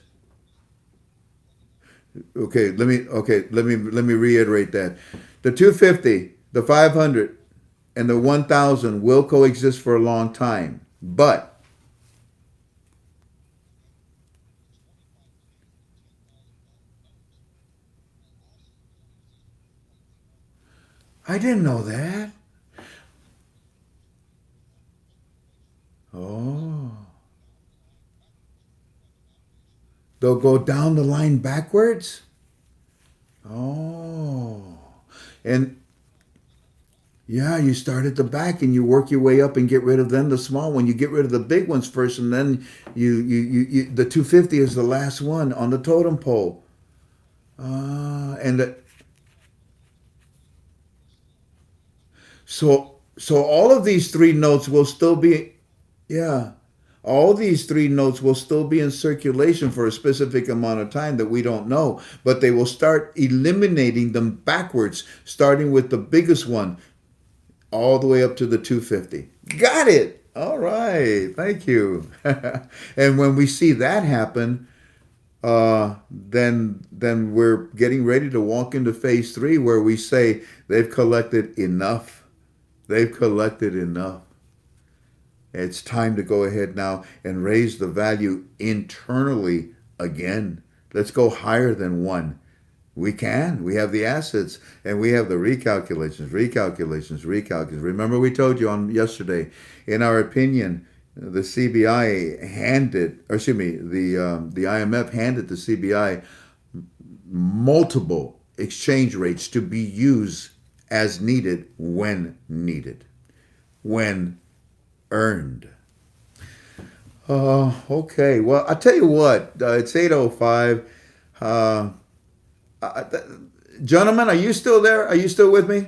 Okay, let me reiterate that. The 250, the 500, and the 1,000 will coexist for a long time, but I didn't know that. Oh. They'll go down the line backwards? Oh. And yeah, you start at the back and you work your way up and get rid of then the small one. You get rid of the big ones first, and then the 250 is the last one on the totem pole. So all of these three notes will still be, yeah, all these three notes will still be in circulation for a specific amount of time that we don't know, but they will start eliminating them backwards, starting with the biggest one all the way up to the 250. Got it. All right. Thank you. And when we see that happen, then we're getting ready to walk into phase three, where we say they've collected enough. They've collected enough. It's time to go ahead now and raise the value internally again. Let's go higher than one. We can. We have the assets, and we have the recalculations. Remember, we told you on yesterday, in our opinion, the CBI handed, or excuse me, the IMF handed the CBI multiple exchange rates to be used as needed, when earned. Okay. Well, I tell you what, it's 8:05. Uh, th- Gentlemen, are you still there? Are you still with me?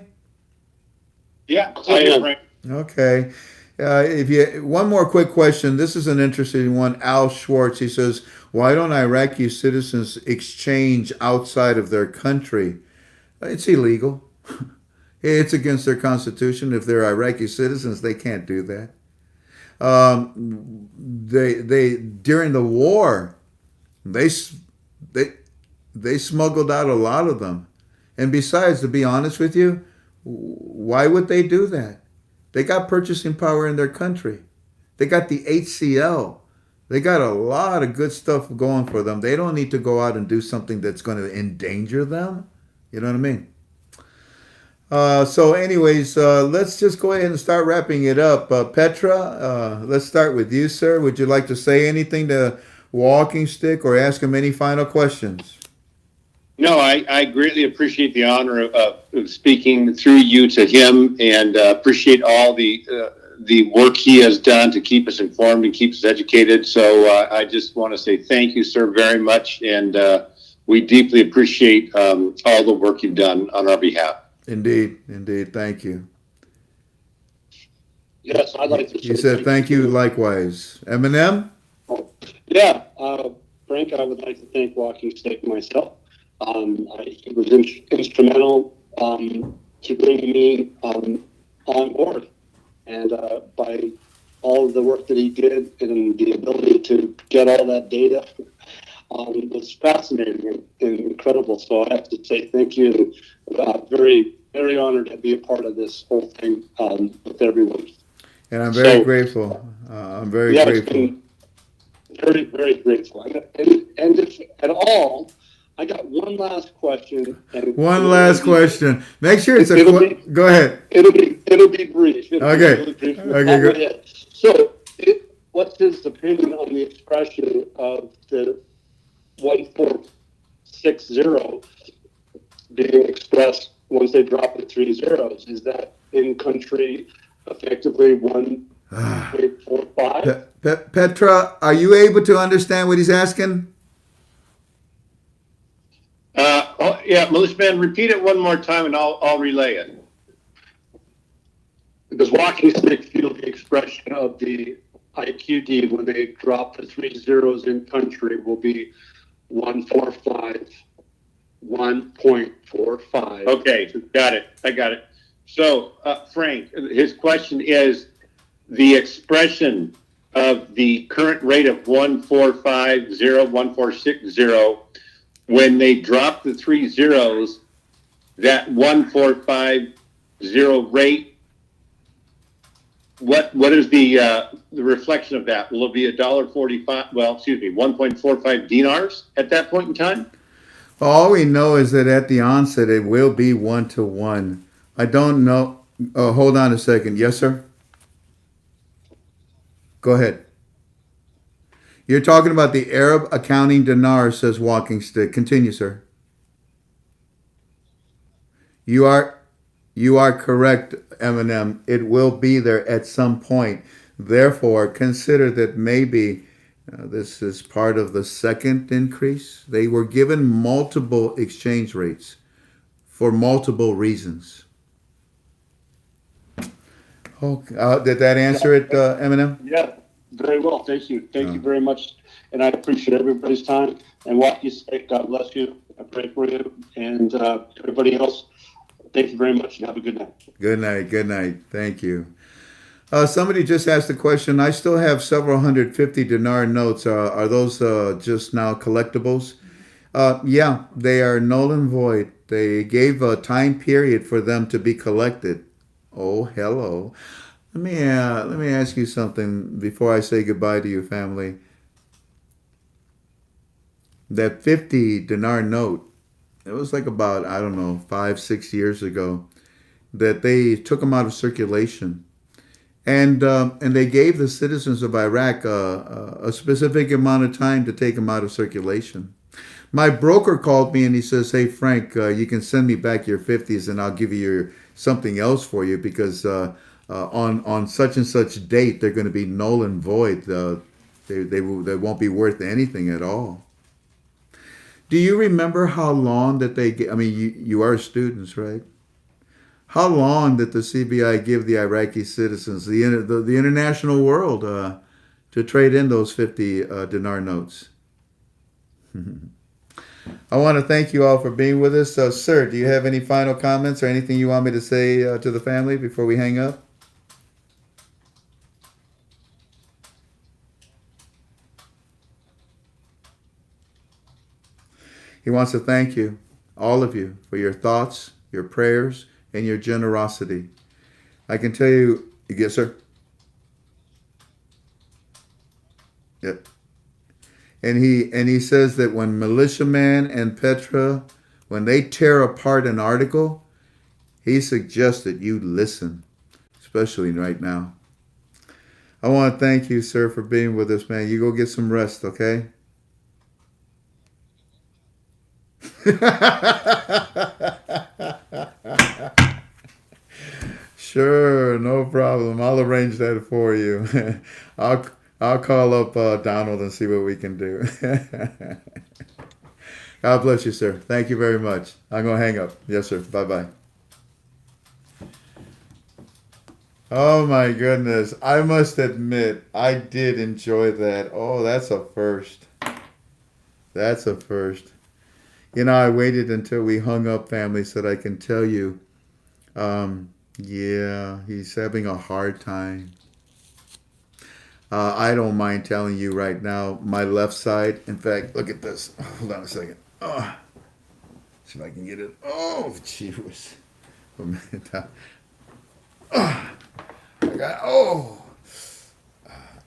Yeah, I am. Frank. Okay. If you one more quick question. This is an interesting one. Al Schwartz. He says, "Why don't Iraqi citizens exchange outside of their country? It's illegal. It's against their constitution. If they're Iraqi citizens, they can't do that. They during the war, they they they smuggled out a lot of them. And besides, to be honest with you, why would they do that? They got purchasing power in their country. They got the HCL. They got a lot of good stuff going for them. They don't need to go out and do something that's going to endanger them. You know what I mean? Anyways, let's just go ahead and start wrapping it up. Petra, let's start with you, sir. Would you like to say anything to Walking Stick or ask him any final questions? No, I greatly appreciate the honor of speaking through you to him, and appreciate all the work he has done to keep us informed and keep us educated. So I just want to say thank you, sir, very much, and we deeply appreciate all the work you've done on our behalf. Indeed, indeed. Thank you. Yes, I'd like to You say said thank you to likewise. Eminem? Yeah, Frank, I would like to thank Walking Stick myself. He was instrumental to bringing me on board, and by all of the work that he did and the ability to get all that data was fascinating and incredible. So I have to say thank you. Very, very honored to be a part of this whole thing with everyone. And I'm very So, grateful. I'm very yeah, it's grateful. been very, very grateful. And if at all, I got one last question. And One last question. Make sure it's a It'll be- go ahead. It'll be brief. It'll be Okay. really brief. Okay, good. Yeah. So, what's his opinion on the expression of the 1460 being expressed once they drop the 3 zeros? Is that in country effectively 1.45? Petra, are you able to understand what he's asking? Yeah, Militiaman, repeat it one more time, and I'll relay it. Does Walking Stick feel the expression of the IQD when they drop the 3 zeros in country will be 145, 1.45? Okay, got it. I got it. So, Frank, his question is the expression of the current rate of 1450, 1460, when they drop the 3 zeros, that 1450 rate, what is the reflection of that? Will it be $1.45? Well, excuse me, 1.45 dinars at that point in time? All we know is that at the onset it will be 1-to-1. I don't know. Oh, hold on a second. Yes, sir? Go ahead. You're talking about the Arab accounting dinar, says Walking Stick. Continue, sir. You are correct, Eminem. It will be there at some point. Therefore, consider that maybe this is part of the second increase. They were given multiple exchange rates for multiple reasons. Okay. Did that answer it, Eminem? Yeah, very well. Thank you. Thank you very much. And I appreciate everybody's time. And Walking Stick, God bless you. I pray for you. And everybody else, thank you very much and have a good night. Good night. Good night. Thank you. Somebody just asked the question. I still have several hundred 50 dinar notes. Are those just now collectibles? Yeah, they are null and void. They gave a time period for them to be collected. Oh, hello. Let me ask you something before I say goodbye to you, family. That 50 dinar note, it was like about, I don't know, 5, 6 years ago that they took them out of circulation. And they gave the citizens of Iraq a specific amount of time to take them out of circulation. My broker called me and he says, "Hey Frank, you can send me back your 50s and I'll give you something else for you because on such and such date they're going to be null and void. They won't be worth anything at all." Do you remember how long that I mean, you are students, right? How long did the CBI give the Iraqi citizens, the international world, to trade in those 50 dinar notes? I want to thank you all for being with us. Sir, do you have any final comments or anything you want me to say to the family before we hang up? He wants to thank you, all of you, for your thoughts, your prayers, and your generosity. I can tell you, yes, sir. Yep. And he says that when Militiaman and Petra, when they tear apart an article, he suggests that you listen, especially right now. I want to thank you, sir, for being with us, man. You go get some rest, okay? Sure, no problem. I'll arrange that for you. I'll I'll call up Donald and see what we can do. God bless you, sir. Thank you very much. I'm gonna hang up. Yes, sir. Bye bye. Oh my goodness. I must admit, I did enjoy that. Oh, that's a first. That's a first. You know, I waited until we hung up, family, so that I can tell you. Yeah, he's having a hard time. I don't mind telling you right now, my left side. In fact, look at this. Hold on a second. Oh, see if I can get it. Oh, jeez. Oh,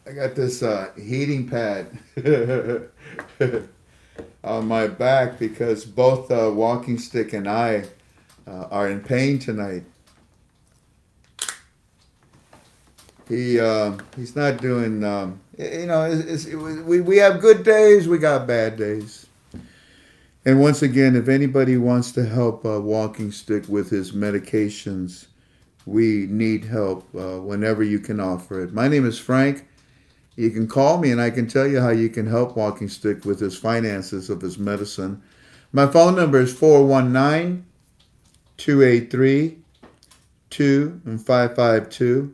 I got this heating pad on my back because both walking stick and I are in pain tonight. He's not doing. We have good days. We got bad days. And once again, if anybody wants to help Walking Stick with his medications, we need help whenever you can offer it. My name is Frank. You can call me and I can tell you how you can help Walking Stick with his finances of his medicine. My phone number is 419-283-2552.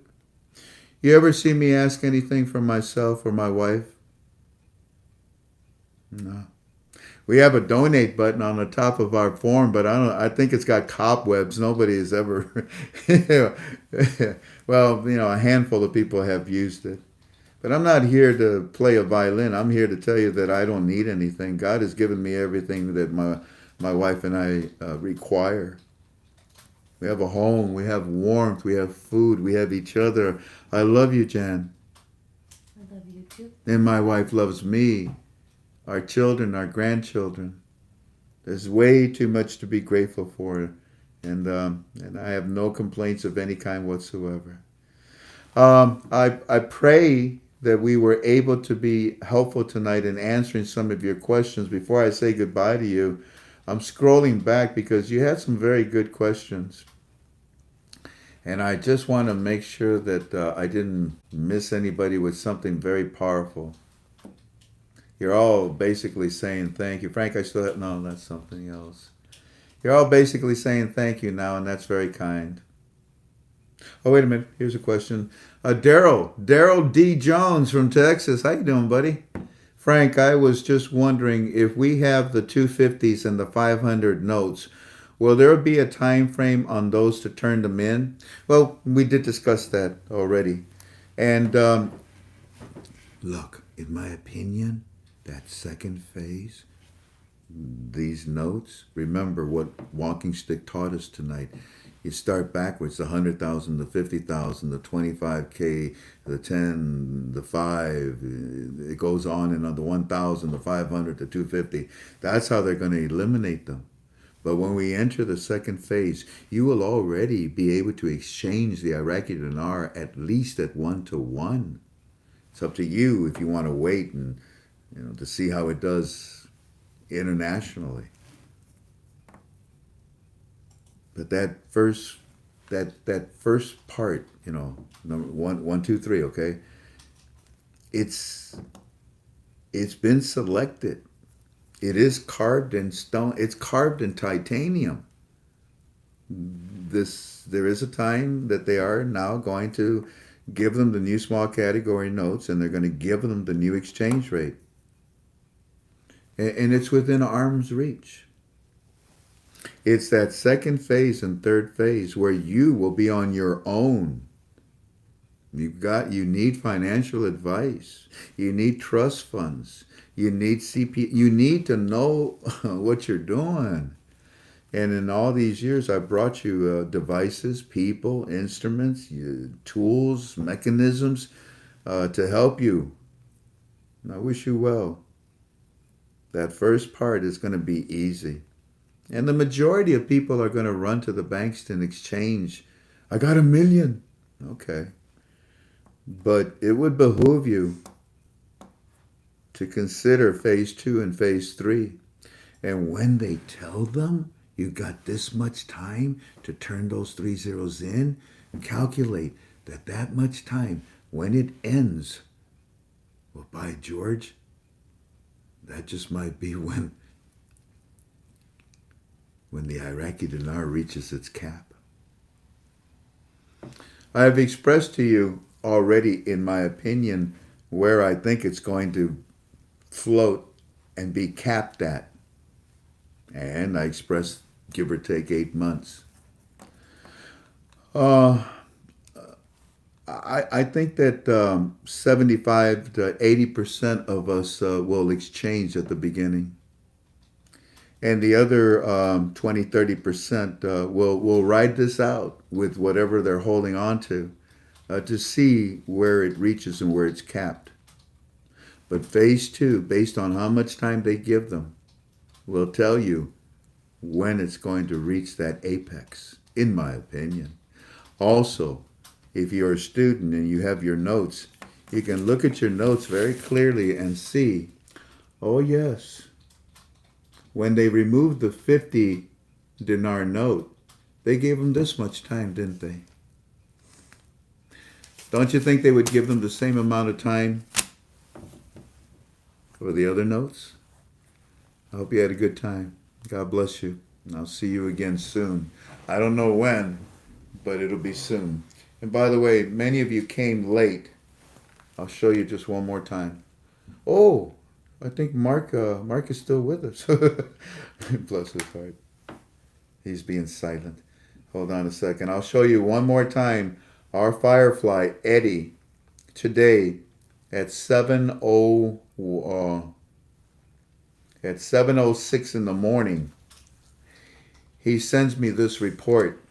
You ever see me ask anything for myself or my wife? No. We have a donate button on the top of our form, but I think it's got cobwebs. Nobody has ever, well, a handful of people have used it. But I'm not here to play a violin. I'm here to tell you that I don't need anything. God has given me everything that my wife and I require. We have a home. We have warmth. We have food. We have each other. I love you, Jan. I love you too. And my wife loves me. Our children, our grandchildren. There's way too much to be grateful for. And I have no complaints of any kind whatsoever. I pray that we were able to be helpful tonight in answering some of your questions. Before I say goodbye to you, I'm scrolling back because you had some very good questions. And I just want to make sure that I didn't miss anybody with something very powerful. You're all basically saying thank you. Frank, I still have, no, that's something else. You're all basically saying thank you now, and that's very kind. Oh, wait a minute. Here's a question. Daryl D. Jones from Texas. How you doing, buddy? Frank, I was just wondering if we have the 250s and the 500 notes, will there be a time frame on those to turn them in? Well, we did discuss that already. And look, in my opinion, that second phase, these notes, remember what Walking Stick taught us tonight. You start backwards, the 100,000, the 50,000, the 25K, the 10, the 5. It goes on and on, the 1,000, the 500, the 250. That's how they're going to eliminate them. But when we enter the second phase, you will already be able to exchange the Iraqi dinar at least at 1 to 1. It's up to you if you want to wait and to see how it does internationally. But that first part, number 1, 2, 3, okay, it's been selected. It is carved in stone. It's carved in titanium. There is a time that they are now going to give them the new small category notes, and they're going to give them the new exchange rate. And it's within arm's reach. It's that second phase and third phase where you will be on your own. You need financial advice. You need trust funds. You need CP. You need to know what you're doing. And in all these years, I've brought you devices, people, instruments, tools, mechanisms to help you. And I wish you well. That first part is going to be easy. And the majority of people are going to run to the banks and exchange. I got $1 million. Okay. But it would behoove you to consider phase 2 and phase 3. And when they tell them you got this much time to turn those 3 zeros in, calculate that much time, when it ends, well, by George, that just might be when the Iraqi dinar reaches its cap. I have expressed to you already, in my opinion, where I think it's going to float and be capped at. And I expressed, give or take, 8 months. I think that 75 to 80% of us will exchange at the beginning. And the other 20, 30% will ride this out with whatever they're holding on to see where it reaches and where it's capped. But phase 2, based on how much time they give them, will tell you when it's going to reach that apex, in my opinion. Also, if you're a student and you have your notes, you can look at your notes very clearly and see, oh yes, when they removed the 50 dinar note, they gave them this much time, didn't they? Don't you think they would give them the same amount of time for the other notes? I hope you had a good time. God bless you. And I'll see you again soon. I don't know when, but it'll be soon. And by the way, many of you came late. I'll show you just one more time. Oh, I think Mark is still with us. Bless his heart. He's being silent. Hold on a second. I'll show you one more time our Firefly, Eddie, today at 7:06 in the morning. He sends me this report.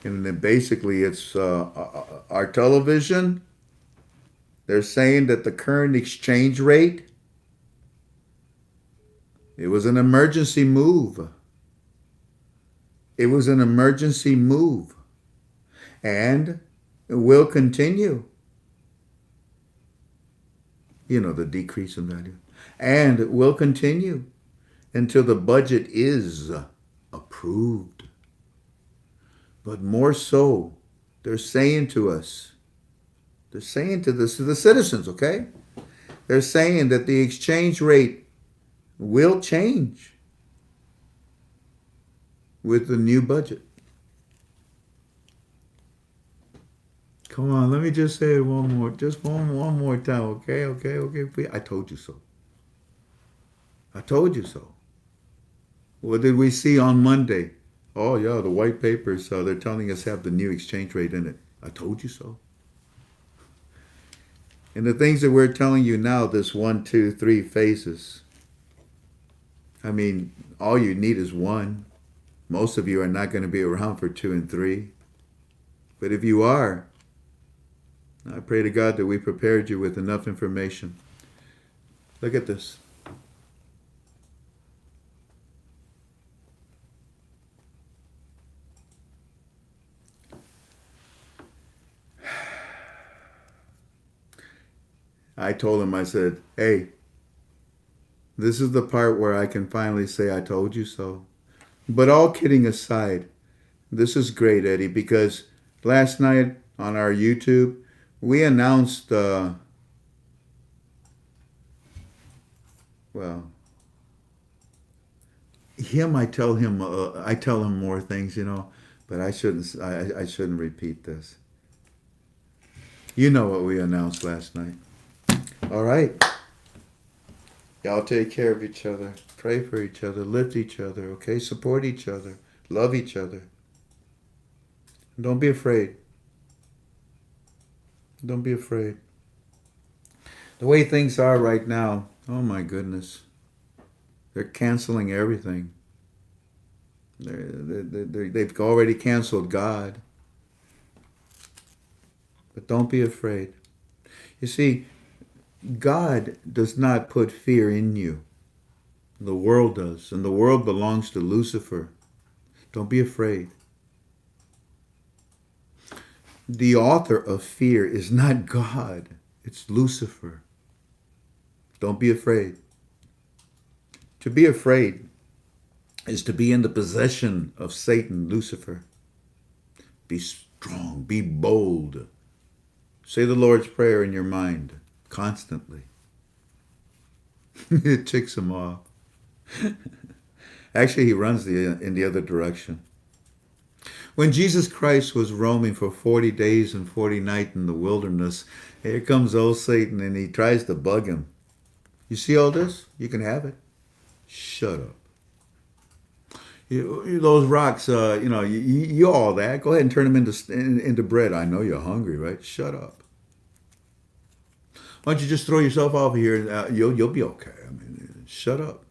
And then basically it's our television. They're saying that the current exchange rate, it was an emergency move. It was an emergency move. And it will continue. The decrease in value. And it will continue until the budget is approved. But more so, they're saying to us, they're saying to the citizens, okay? They're saying that the exchange rate will change with the new budget. Come on, let me just say it one more time, okay? Please. I told you so. I told you so. What did we see on Monday? Oh yeah, the white papers, they're telling us have the new exchange rate in it. I told you so. And the things that we're telling you now, this 1, 2, 3 phases, I mean, all you need is one. Most of you are not going to be around for 2 and 3. But if you are, I pray to God that we prepared you with enough information. Look at this. I told him, I said, hey, this is the part where I can finally say I told you so. But all kidding aside, this is great, Eddie, because last night on our YouTube, we announced, well, I tell him more things, but I shouldn't repeat this. You know what we announced last night. All right. Y'all take care of each other. Pray for each other. Lift each other, okay? Support each other. Love each other. Don't be afraid. Don't be afraid. The way things are right now, oh my goodness. They're canceling everything. They've already canceled God. But don't be afraid. You see, God does not put fear in you. The world does, and the world belongs to Lucifer. Don't be afraid. The author of fear is not God. It's Lucifer. Don't be afraid. To be afraid is to be in the possession of Satan, Lucifer. Be strong. Be bold. Say the Lord's Prayer in your mind constantly. It ticks him off. Actually, he runs in the other direction. When Jesus Christ was roaming for 40 days and 40 nights in the wilderness, here comes old Satan and he tries to bug him. You see all this? You can have it. Shut up. Those rocks, you all that. Go ahead and turn them into bread. I know you're hungry, right? Shut up. Why don't you just throw yourself off here? You'll be okay. I mean, shut up.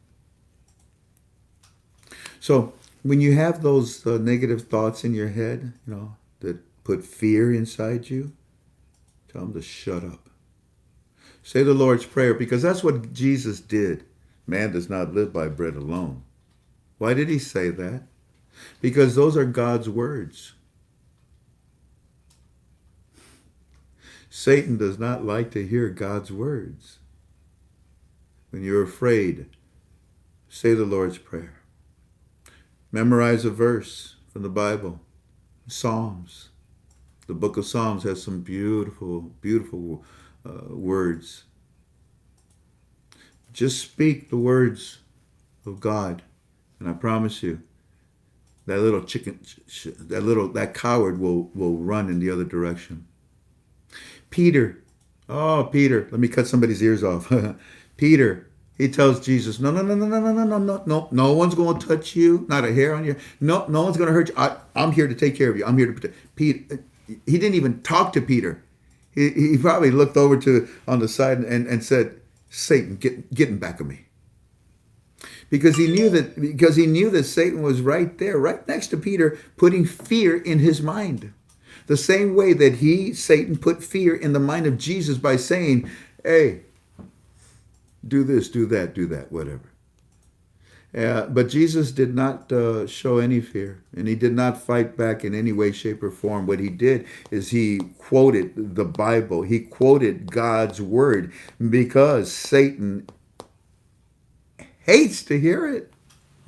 So when you have those negative thoughts in your head, that put fear inside you, tell them to shut up. Say the Lord's Prayer, because that's what Jesus did. Man does not live by bread alone. Why did he say that? Because those are God's words. Satan does not like to hear God's words. When you're afraid, say the Lord's Prayer. Memorize a verse from the Bible. Psalms. The book of Psalms has some beautiful, beautiful words. Just speak the words of God, and I promise you, that little that coward will run in the other direction. Peter, let me cut somebody's ears off. Peter, he tells Jesus, no, no one's going to touch you, not a hair on you. No one's going to hurt you. I'm here to take care of you. I'm here to protect. Peter, he didn't even talk to Peter. He probably looked over on the side and said, Satan, get in back of me. Because he knew that Satan was right there, right next to Peter, putting fear in his mind. The same way that Satan, put fear in the mind of Jesus by saying, hey, do this, do that, whatever. But Jesus did not show any fear, and he did not fight back in any way, shape, or form. What he did is he quoted the Bible. He quoted God's word, because Satan hates to hear it.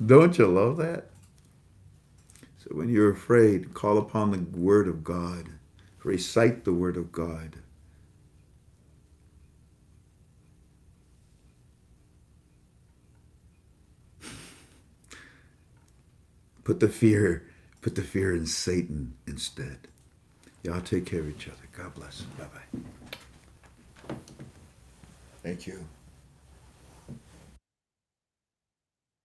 Don't you love that? So when you're afraid, call upon the word of God. Recite the word of God. Put the fear in Satan instead. Y'all take care of each other. God bless. Bye-bye. Thank you.